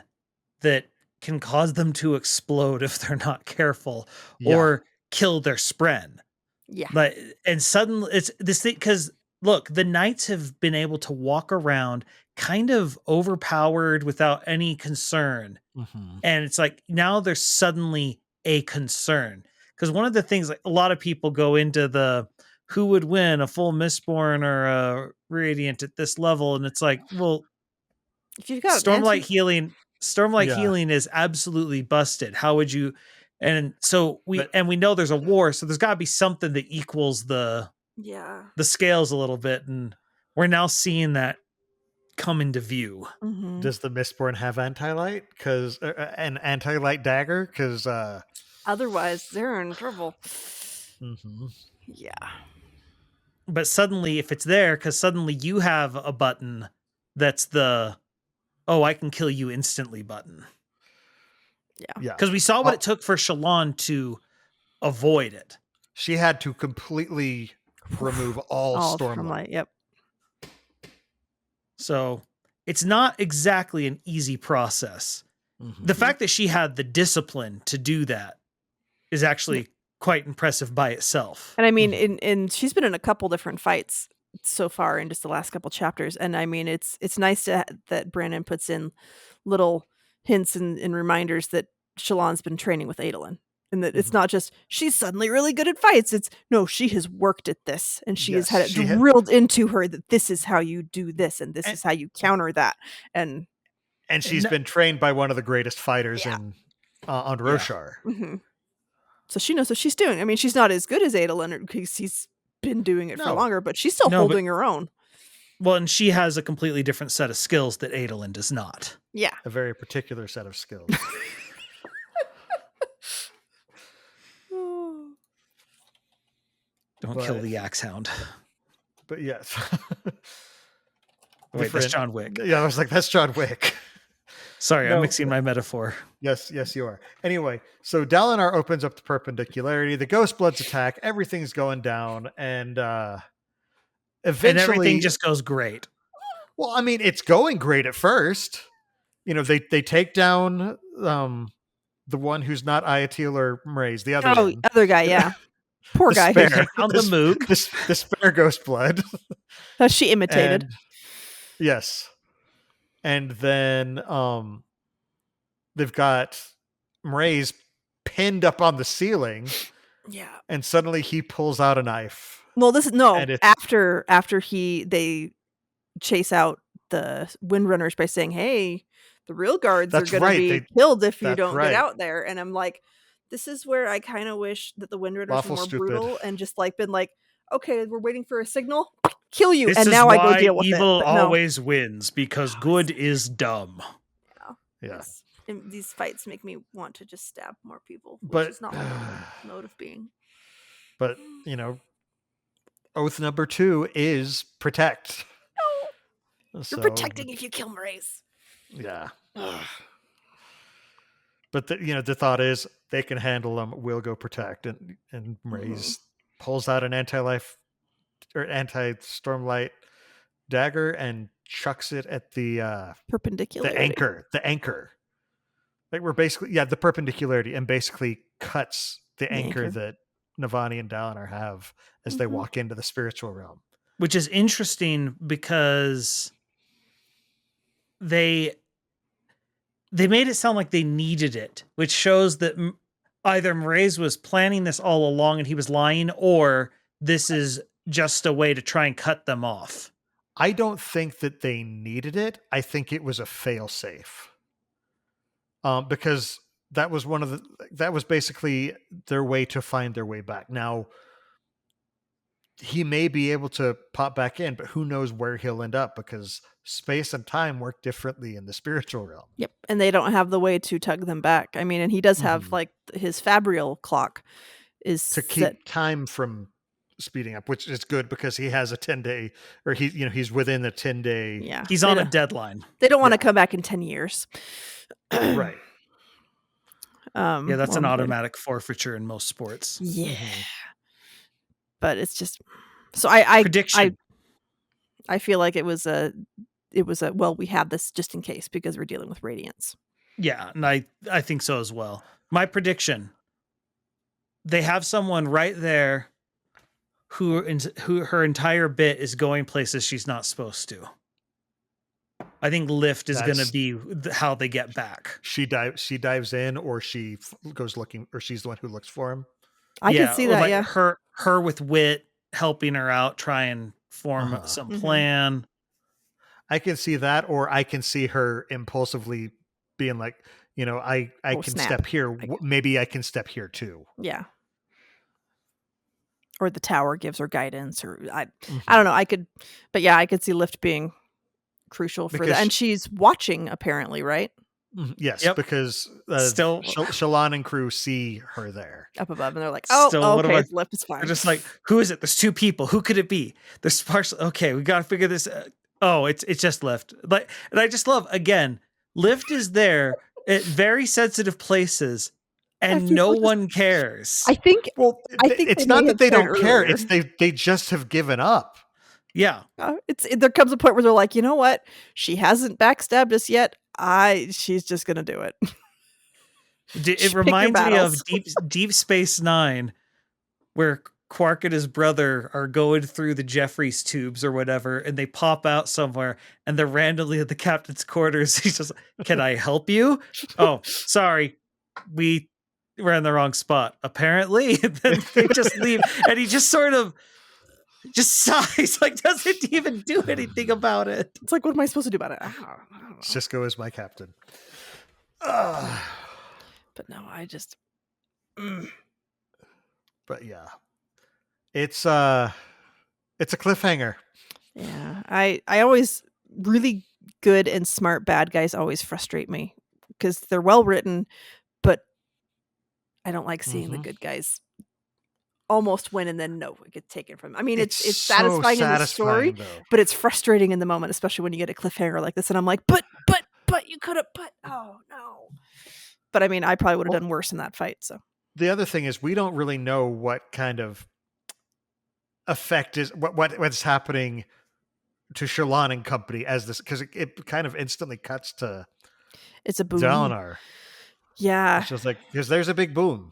that can cause them to explode if they're not careful or kill their spren. Yeah. And suddenly it's this thing because look, the knights have been able to walk around kind of overpowered without any concern. And it's like now there's suddenly a concern. Because one of the things, like a lot of people go into the who would win, a full Mistborn or a Radiant at this level, and it's like, well, if you've got Stormlight healing is absolutely busted. How would you? And so we know there's a war, so there's got to be something that equals the scales a little bit, and we're now seeing that come into view. Does the Mistborn have anti-light? Because an anti-light dagger? Because otherwise they're in trouble. Yeah. But suddenly, if it's there, because suddenly you have a button that's the I can kill you instantly button. Yeah. Because we saw what it took for Shallan to avoid it. She had to completely remove all Stormlight. Yep. So it's not exactly an easy process. Mhm. The fact that she had the discipline to do that is actually quite impressive by itself. And I mean, in she's been in a couple different fights so far in just the last couple chapters, and I mean, it's nice that Brandon puts in little hints and reminders that Shallan's been training with Adolin, and that it's not just she's suddenly really good at fights. It's no, she has worked at this, and she has had it drilled into her that this is how you do this, and this is how you counter that, and she's been trained by one of the greatest fighters on Roshar. Mm-hmm. So she knows what she's doing. I mean, she's not as good as Adolin because he's been doing it for longer, but she's still holding her own. Well, and she has a completely different set of skills that Adolin does not. Yeah. A very particular set of skills. Don't kill the Axe Hound. But yes. Wait, that's John Wick. Yeah, I was like, that's John Wick. Sorry, I'm mixing my metaphor. Yes, you are. Anyway, so Dalinar opens up the perpendicularity. The Ghost Bloods attack. Everything's going down, and eventually, and everything just goes great. Well, I mean, it's going great at first. You know, they take down the one who's not Ayatil or Mraize, the other one. Other guy, yeah. Poor guy. The Mook. The spare Ghost Blood. That she imitated. Yes. And then they've got Mraize pinned up on the ceiling. Yeah. And suddenly he pulls out a knife. Well, after they chase out the Windrunners by saying, "Hey, the real guards are going to be killed if you don't get out there." And I'm like, this is where I kind of wish that the Windrunners were more brutal and just like been like, "Okay, we're waiting for a signal. Kill you." This and now is I go deal with evil it. always wins because good is dumb. Yeah. And these fights make me want to just stab more people, which but is not my mode of being. But, you know, oath number 2 is protect. No. You're protecting if you kill Mraize. Yeah. But the thought is they can handle them. We'll go protect, and Mraize pulls out an anti-stormlight dagger and chucks it at the perpendicular. The anchor. Like we're basically the perpendicularity, and basically cuts the anchor that Navani and Dalinar have as they walk into the spiritual realm. Which is interesting because they made it sound like they needed it, which shows that either Mraize was planning this all along and he was lying, or this is just a way to try and cut them off. I don't think that they needed it. I think it was a fail-safe. Because that was basically their way to find their way back. Now, he may be able to pop back in, but who knows where he'll end up, because space and time work differently in the spiritual realm. Yep. And they don't have the way to tug them back. I mean, and he does have like his Fabrial clock is to keep time from speeding up, which is good because he has a 10-day, or he's within the 10-day. Yeah. He's on a deadline. They don't want to come back in 10 years. Right. That's an automatic forfeiture in most sports. Yeah. But it's just so I prediction. I feel like it was a well, we have this just in case because we're dealing with Radiance. Yeah, and I think so as well. My prediction: they have someone right there who her entire bit is going places she's not supposed to. I think Lift is going to be how they get back. She dives in, or she goes looking, or she's the one who looks for him. I can see that. Like her with wit helping her out, try and form some plan. I can see that, or I can see her impulsively being like, I can step here. Maybe I can step here too. Yeah. Or the tower gives her guidance, or I don't know. I could see Lift being crucial for that. And she's watching apparently, right? Yes, because still Shallan and crew see her there up above, and they're like, okay, Lift is fine. They're just like, who is it? There's 2 people. Who could it be? There's partially, okay, we got to figure this. It's just Lift. And I just love, again, Lift is there at very sensitive places, and no one cares. I think it's not that they don't care. It's they just have given up. Yeah. There comes a point where they're like, you know what? She hasn't backstabbed us yet. She's just gonna do it. It Pick your reminds me of battles. Deep Space Nine, where Quark and his brother are going through the Jeffries tubes or whatever, and they pop out somewhere, and they're randomly at the captain's quarters. He's just, "Can I help you?" "Oh, sorry, we're in the wrong spot, apparently." And then they just leave, and he just sort of just sighs, like doesn't even do anything about it. It's like, what am I supposed to do about it? I don't know. Cisco is my captain. But no, I just. But yeah, it's a cliffhanger. Yeah, I always really good and smart bad guys always frustrate me because they're well written, but I don't like seeing the good guys almost win and then no, it gets taken from them. I mean, it's so satisfying in the story, though. but it's frustrating in the moment, especially when you get a cliffhanger like this, and I'm like, but you could have, oh no. But I mean, I probably would have done worse in that fight. So the other thing is we don't really know what kind of effect is what's happening to Shallan and company as this, because it kind of instantly cuts to it's a boom. Dalinar. Yeah, it's just like, because there's a big boom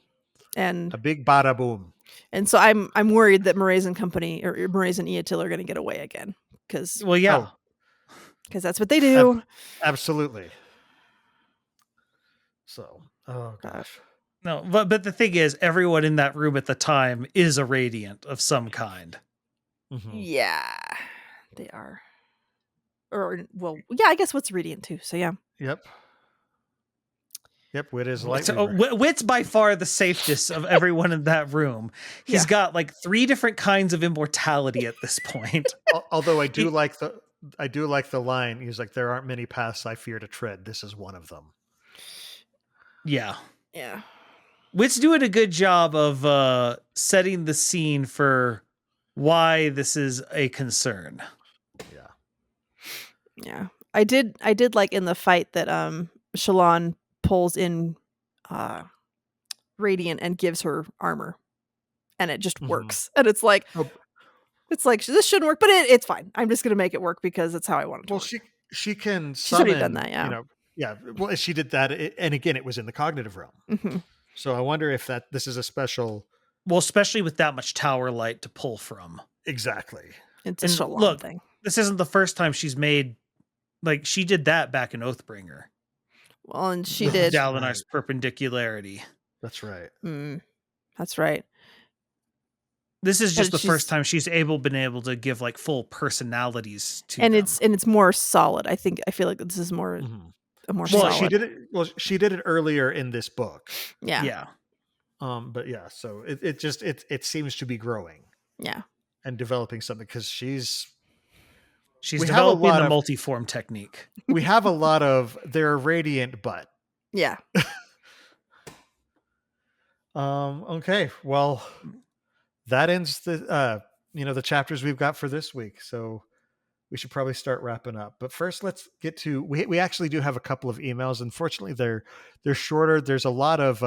and a big bada boom, and so I'm worried that Mraize and company or Mraize and Eatil are going to get away again because that's what they do. Absolutely. So, oh gosh. No, but the thing is, everyone in that room at the time is a Radiant of some kind. Mm-hmm. Yeah, they are. Or, well, yeah, I guess Wit's Radiant too, so yeah. Yep, Wit is light. So, Wit's by far the safest of everyone in that room. He's got like 3 different kinds of immortality at this point. Although I do like the line. He's like, "There aren't many paths I fear to tread. This is one of them." Yeah. Yeah. Wit's doing a good job of setting the scene for why this is a concern. Yeah. Yeah. I did like in the fight that Shallan pulls in Radiant and gives her armor. And it just works. And it's like it's like this shouldn't work, but it's fine. I'm just gonna make it work because it's how I want it to work. Well, she can She's summon, already done that, yeah. You know, yeah. Well, she did that, and again, it was in the cognitive realm. Mm-hmm. So I wonder if this is a special. Well, especially with that much tower light to pull from. Exactly. It's a Shallan thing. This isn't the first time she's made, like, she did that back in Oathbringer. Well, and she did Dalinar's perpendicularity. That's right. That's right. This is just the first time she's been able to give like full personalities to and them. it's more solid. I feel like this is more solid. She did it earlier in this book. Yeah. But yeah, so it seems to be growing. Yeah. And developing something, because she's developing the multiform technique. We have a lot of they're radiant, but yeah. Okay, well, that ends the the chapters we've got for this week. So we should probably start wrapping up. But first, let's get to we actually do have a couple of emails. Unfortunately, they're shorter. There's a lot of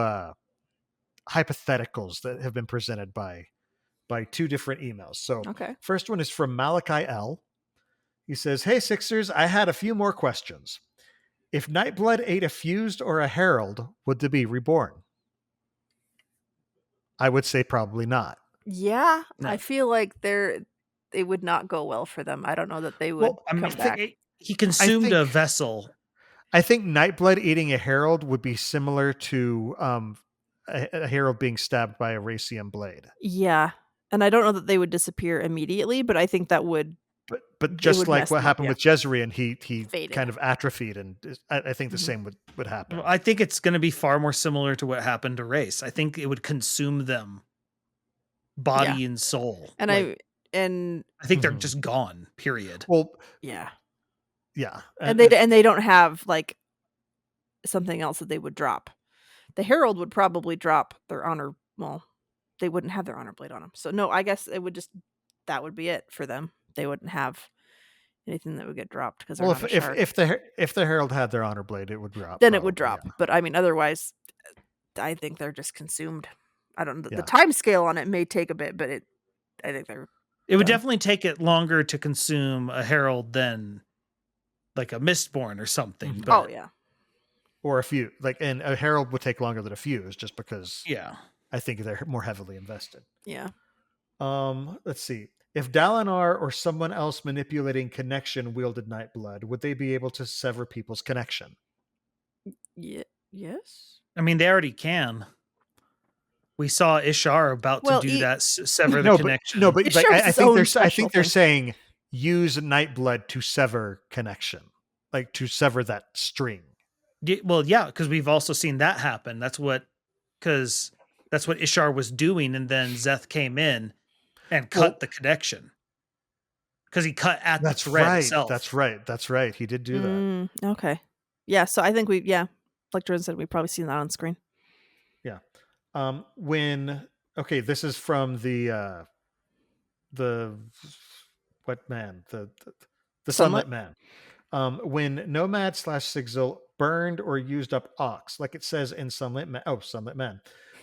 hypotheticals that have been presented by 2 different emails. So First one is from Malachi L. He says, "Hey Sixers, I had a few more questions. If Nightblood ate a fused or a herald, would they be reborn?" I would say probably not. Yeah, no. I feel like they would not go well for them. I don't know that they would come back. He consumed a vessel. I think Nightblood eating a herald would be similar to a herald being stabbed by a Racium blade. Yeah. And I don't know that they would disappear immediately, but I think that would. But just like what happened with Jezrien, he faded. Kind of atrophied, and I think the same would happen. Well, I think it's going to be far more similar to what happened to Race. I think it would consume them, body and soul. And I think they're just gone. Period. Well, yeah. And they don't have like something else that they would drop. The herald would probably drop their honor. Well, they wouldn't have their honor blade on them. So no, I guess it would that would be it for them. They wouldn't have anything that would get dropped because if the herald had their honor blade, it would drop. Then it would drop. Yeah. But I mean, otherwise, I think they're just consumed. I don't know. The time scale on it may take a bit, but I think they're. It would definitely take it longer to consume a herald than like a Mistborn or something. Mhm. But Oh yeah. Or a few, like, and a herald would take longer than a fuse, just because yeah. I think they're more heavily invested. Yeah. Let's see. If Dalinar or someone else manipulating connection wielded Nightblood, would they be able to sever people's connection? Yeah. Yes. I mean, they already can. We saw Ishar about Well, to do that, sever the No, connection. but It shares I its think own they're special thing. saying use Nightblood to sever connection, like to sever that string. Well, yeah, because we've also seen that happen. That's what Ishar was doing, and then Zeth came in and cut the connection because he cut at the thread itself. That's right. He did do that. Okay. Yeah. So I think like Jordan said, we've probably seen that on screen. Yeah. This is from the what man? The Sunlit Man. When Nomad / Sigil burned or used up Ox, like it says in Sunlit Man,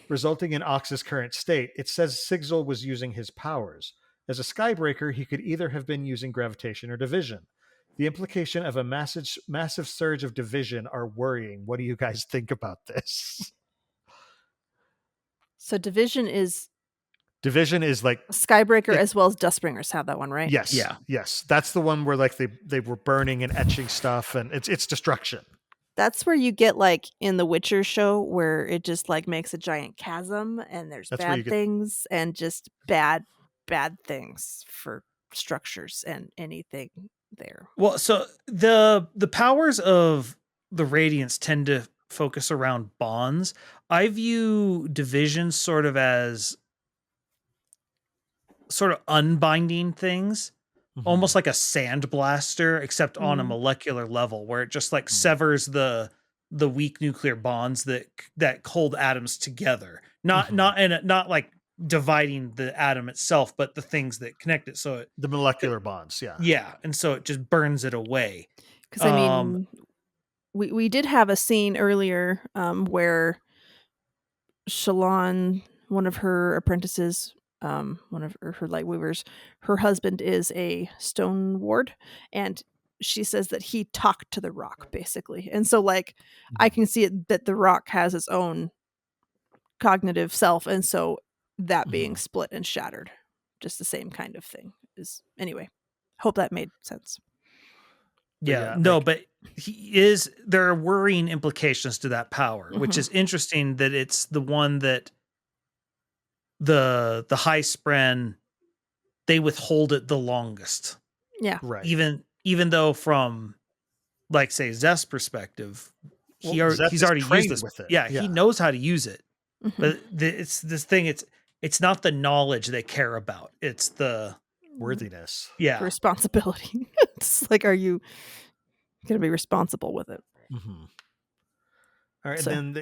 resulting in Ox's current state, it says Sigil was using his powers. As a Skybreaker, he could either have been using gravitation or division. The implication of a massive surge of division are worrying. What do you guys think about this? So division is like Skybreaker as well as Dustbringers have that one, right? Yes. Yeah. Yes. That's the one where like they were burning and etching stuff, and it's destruction. That's where you get like in the Witcher show where it just like makes a giant chasm and there's bad things and just bad things for structures and anything there. Well, so the powers of the Radiants tend to focus around bonds. I view division sort of as sort of unbinding things, almost like a sandblaster, except on a molecular level, where it just like severs the weak nuclear bonds that hold atoms together. Not like dividing the atom itself, but the things that connect it. So the molecular bonds, yeah. Yeah, and so it just burns it away. Because I mean, we did have a scene earlier where Shallan, one of her apprentices, one of her Lightweavers, her husband is a stone ward, and she says that he talked to the rock, basically. And so like I can see it that the rock has its own cognitive self, and so that being split and shattered, just the same kind of thing is. Anyway, hope that made sense. Yeah, but there are worrying implications to that power, which is interesting that it's the one that the High Spren, they withhold it the longest. Yeah. Right. Even though from like say Zeth's perspective, he's already used this. With it. Yeah, he knows how to use it. But it's this thing, it's not the knowledge they care about. It's the worthiness. Yeah. Responsibility. It's like, are you going to be responsible with it? All right. So. And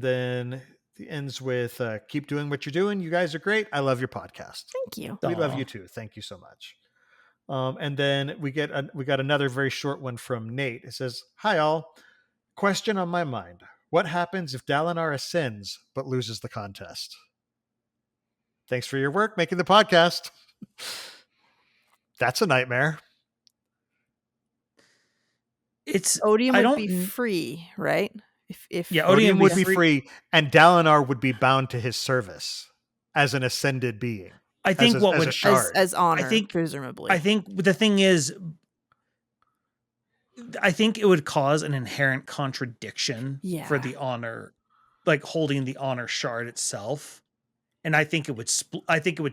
then the ends with keep doing what you're doing. You guys are great. I love your podcast. Thank you. We love you too. Thank you so much. And then we got another very short one from Nate. It says, "Hi all. Question on my mind. What happens if Dalinar ascends but loses the contest? Thanks for your work making the podcast." That's a nightmare. Odium would be free, right? If Odium would be free, and Dalinar would be bound to his service as an ascended being. I think as honor, presumably. I think the thing is, I think it would cause an inherent contradiction for the honor, like holding the honor shard itself, and I think it would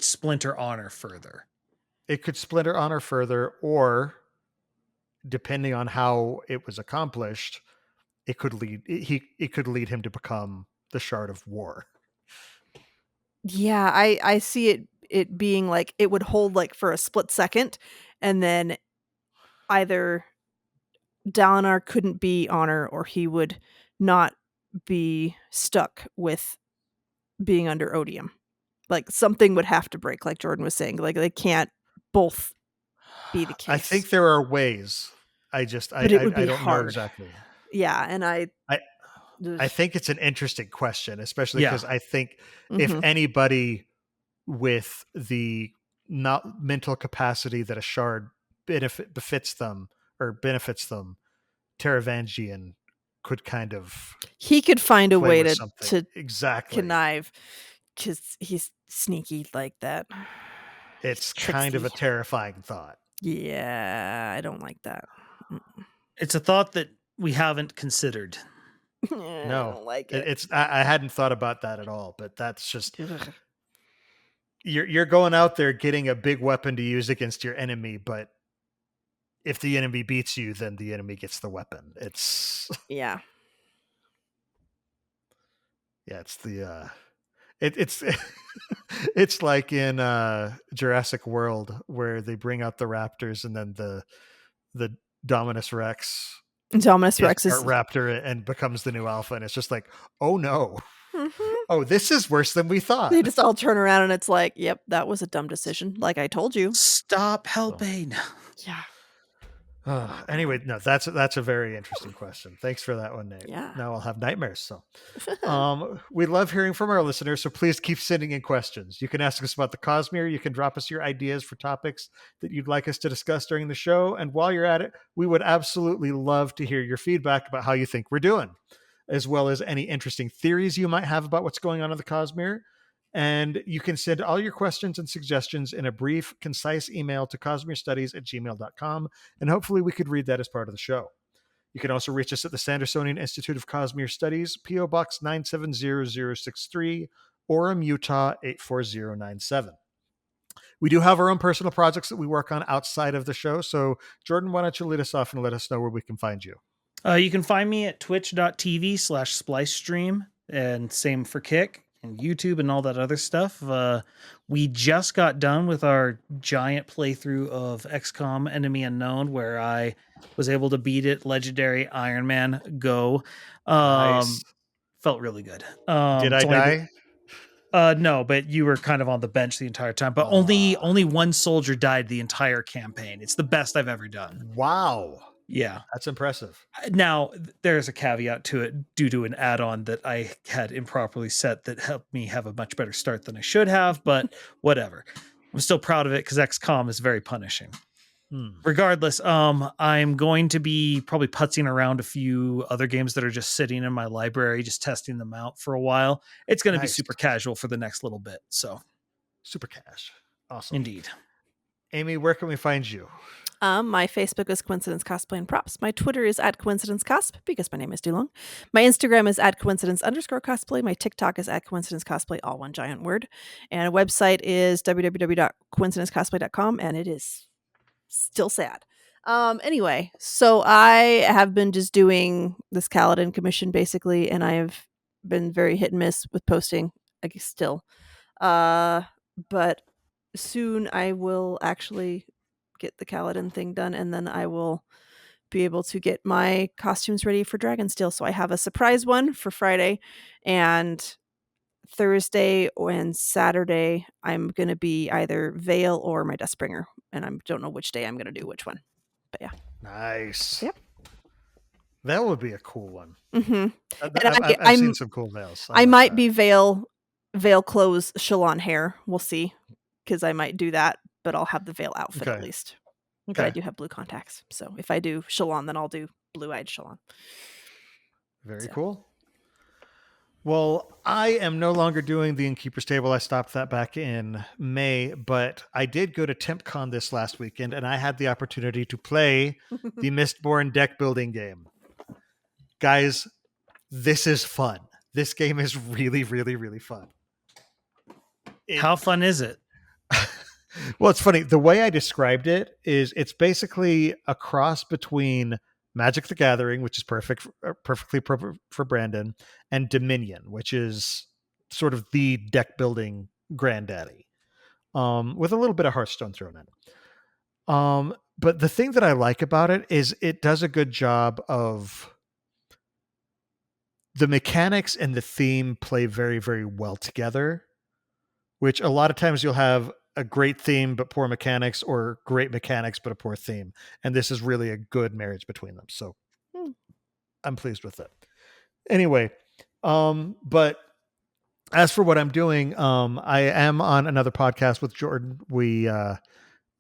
splinter honor further. It could splinter honor further, or depending on how it was accomplished, it could lead him to become the Shard of War. Yeah, I see it being like it would hold like for a split second, and then either Dalinar couldn't be honor, or he would not be stuck with being under Odium. Like something would have to break, like Jordan was saying. Like they can't both be the case. I think there are ways. I don't know exactly. Yeah, and I think it's an interesting question, especially because I think if anybody with the not mental capacity that a shard befits them or benefits them, Taravangian could kind of He could find a play way with to something. Exactly. connive, because he's sneaky like that. It's He's kind of a tricksy. terrifying thought. Yeah, I don't like that. It's a thought that we haven't considered. I No, don't like it. it's I hadn't thought about that at all, but that's just Ugh. you're going out there getting a big weapon to use against your enemy, but if the enemy beats you, then the enemy gets the weapon. It's Yeah. yeah, it's the it's it's like in Jurassic World where they bring out the raptors and then the Dominus Rex Dominus gets Rex is. Raptor and becomes the new alpha, and it's just like, oh no. Mhm. Oh, this is worse than we thought. They just all turn around and it's like, yep, that was a dumb decision. Like I told you. Stop helping. Yeah. Anyway, no, that's a very interesting question. Thanks for that one, Nate. Yeah. Now I'll have nightmares. So, we love hearing from our listeners. So please keep sending in questions. You can ask us about the Cosmere. You can drop us your ideas for topics that you'd like us to discuss during the show. And while you're at it, we would absolutely love to hear your feedback about how you think we're doing, as well as any interesting theories you might have about what's going on in the Cosmere. And you can send all your questions and suggestions in a brief, concise email to cosmerestudies@gmail.com. And hopefully we could read that as part of the show. You can also reach us at the Sandersonian Institute of Cosmere Studies, P.O. Box 970063, Orem, Utah 84097. We do have our own personal projects that we work on outside of the show. So, Jordan, why don't you lead us off and let us know where we can find you? You can find me at twitch.tv/splice stream, and same for Kick and YouTube and all that other stuff. We just got done with our giant playthrough of XCOM Enemy Unknown, where I was able to beat it. Legendary Iron Man Go. Nice. Felt really good. Did I it's only die? no, but you were kind of on the bench the entire time. But only one soldier died the entire campaign. It's the best I've ever done. Wow. Yeah. That's impressive. Now, there's a caveat to it due to an add-on that I had improperly set that helped me have a much better start than I should have, but whatever. I'm still proud of it because XCOM is very punishing. Regardless, I'm going to be probably putzing around a few other games that are just sitting in my library, just testing them out for a while. It's going to be super casual for the next little bit. So, super cash. Awesome. Indeed. Amy, where can we find you? My Facebook is Coincidence Cosplay and Props. My Twitter is @CoincidenceCosp because my name is too long. My Instagram is @coincidence_cosplay. My TikTok is @coincidencecosplay, all one giant word. And a website is www.coincidencecosplay.com, and it is still sad. Anyway, so I have been just doing this Kaladin commission basically, and I have been very hit and miss with posting, I guess still. But soon I will actually get the Kaladin thing done, and then I will be able to get my costumes ready for Dragonsteel. So I have a surprise one for Friday, and Thursday and Saturday I'm going to be either Veil or my Dustbringer, and I don't know which day I'm going to do which one. But yeah. Nice. Yep. That would be a cool one. Mm-hmm. I've seen some cool veils. I might be Veil clothes, Shalon hair. We'll see, because I might do that, but I'll have the Veil outfit at least. Okay. But I do have blue contacts, so if I do Shalon, then I'll do blue-eyed Shalon. Very cool. Well, I am no longer doing the Innkeeper's Table. I stopped that back in May, but I did go to TempCon this last weekend, and I had the opportunity to play the Mistborn deck building game. Guys, this is fun. This game is really, really, really fun. How fun is it? Well, it's funny. The way I described it is it's basically a cross between Magic the Gathering, which is perfectly appropriate for Brandon, and Dominion, which is sort of the deck building granddaddy, with a little bit of Hearthstone thrown in. But the thing that I like about it is it does a good job of the mechanics and the theme play very, very well together, which a lot of times you'll have a great theme but poor mechanics, or great mechanics but a poor theme. And this is really a good marriage between them. So I'm pleased with it. Anyway, but as for what I'm doing, I am on another podcast with Jordan. We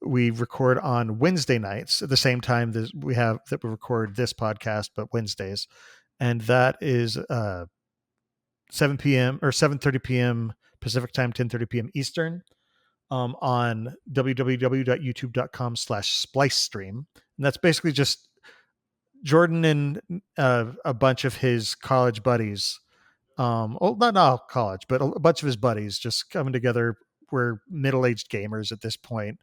we record on Wednesday nights at the same time that we record this podcast, but Wednesdays. And that is 7 p.m. or 7:30 p.m. Pacific time, 10:30 p.m. Eastern, on www.youtube.com/splice stream. And that's basically just Jordan and a bunch of his college buddies. Well, not all college, but a bunch of his buddies just coming together. We're middle-aged gamers at this point,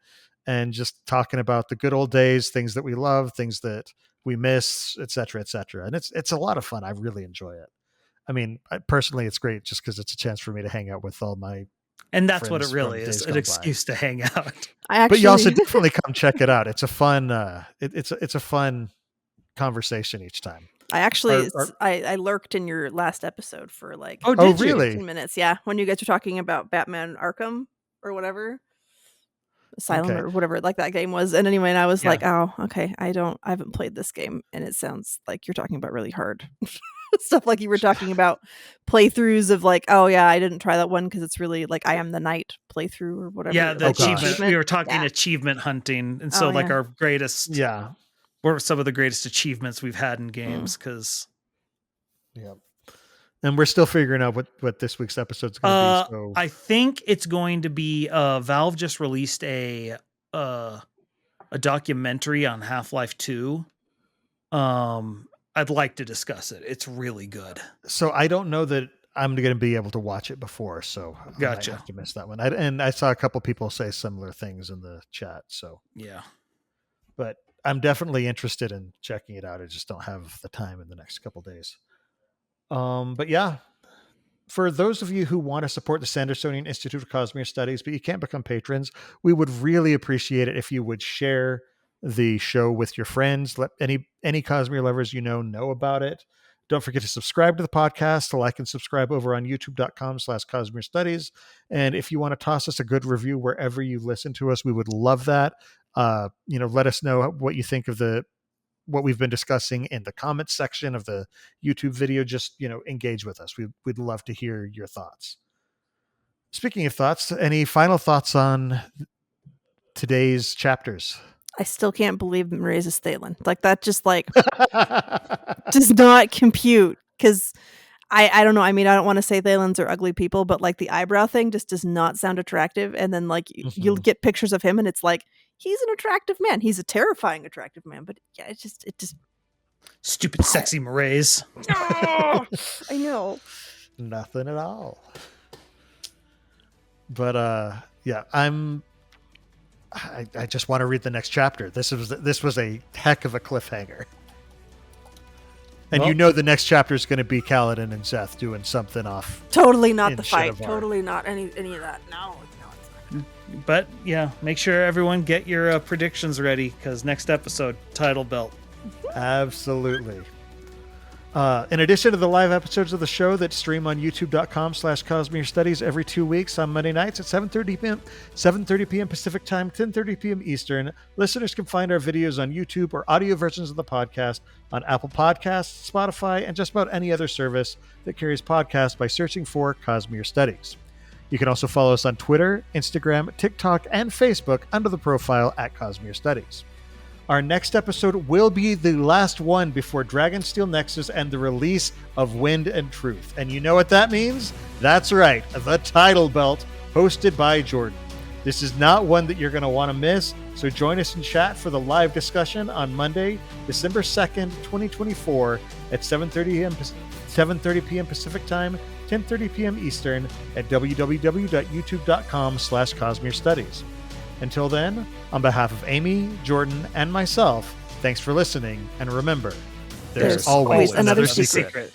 and just talking about the good old days, things that we love, things that we miss, et cetera, et cetera. And it's a lot of fun. I really enjoy it. I mean, personally, it's great just because it's a chance for me to hang out with all my And that's what it friends really from is, days an gone excuse to hang out. I actually, But you also definitely come check it out. It's a fun, it's a fun conversation each time. I lurked in your last episode for like Oh, Oh, did you? really? 15 minutes. Yeah, when you guys were talking about Batman Arkham or whatever, Asylum Okay. or whatever like that game was. And anyway, and I was Yeah. like, oh, okay, I haven't played this game, and it sounds like you're talking about really hard stuff. Like you were talking about playthroughs of like, oh yeah, I didn't try that one because it's really like I Am the Night playthrough or whatever. Yeah, the Oh, gosh. achievement. We were talking Yeah. achievement hunting. And so Oh, like yeah. our greatest, Yeah. what were some of the greatest achievements we've had in games? Because Yeah. And we're still figuring out what this week's episode's going to be. So I think it's going to be Valve just released a documentary on Half-Life 2. I'd like to discuss it. It's really good. So I don't know that I'm going to be able to watch it before. So I might Gotcha. have to miss that one. And I saw a couple people say similar things in the chat. So, Yeah. but I'm definitely interested in checking it out. I just don't have the time in the next couple days. But yeah, for those of you who want to support the Sandersonian Institute of Cosmere Studies, but you can't become patrons, we would really appreciate it if you would share the show with your friends. Let any Cosmere lovers know about it. Don't forget to subscribe to the podcast, to like and subscribe over on youtube.com/Cosmere Studies. And if you want to toss us a good review wherever you listen to us, we would love that. Let us know what you think of what we've been discussing in the comments section of the YouTube video. Just, engage with us. We'd love to hear your thoughts. Speaking of thoughts, any final thoughts on today's chapters? I still can't believe Marisa is Thalen. Like that just like does not compute because I don't know. I mean, I don't want to say Thalens are ugly people, but like the eyebrow thing just does not sound attractive. And then like you'll get pictures of him and it's like, he's an attractive man. He's a terrifying attractive man. But yeah, it just Stupid, sexy Marays. Oh, I know. Nothing at all. But yeah, I just want to read the next chapter. This was a heck of a cliffhanger. And Well, the next chapter is going to be Kaladin and Zeth doing something off. Totally not In the fight. Shadowvar. Totally not any of that. No, it's not. But yeah, make sure everyone get your predictions ready because next episode, title belt. Absolutely. In addition to the live episodes of the show that stream on youtube.com/Cosmere Studies every 2 weeks on Monday nights at 7:30 p.m. Pacific time, 10:30 p.m. Eastern, listeners can find our videos on YouTube or audio versions of the podcast on Apple Podcasts, Spotify, and just about any other service that carries podcasts by searching for Cosmere Studies. You can also follow us on Twitter, Instagram, TikTok, and Facebook under the profile at Cosmere Studies. Our next episode will be the last one before Dragonsteel Nexus and the release of Wind and Truth. And you know what that means? That's right, the title belt, hosted by Jordan. This is not one that you're going to want to miss, so join us in chat for the live discussion on Monday, December 2nd, 2024 at 7:30 p.m. Pacific Time, 10:30 p.m. Eastern at www.youtube.com/Cosmere Studies. Until then, on behalf of Amy, Jordan, and myself, thanks for listening, and remember, there's always another secret.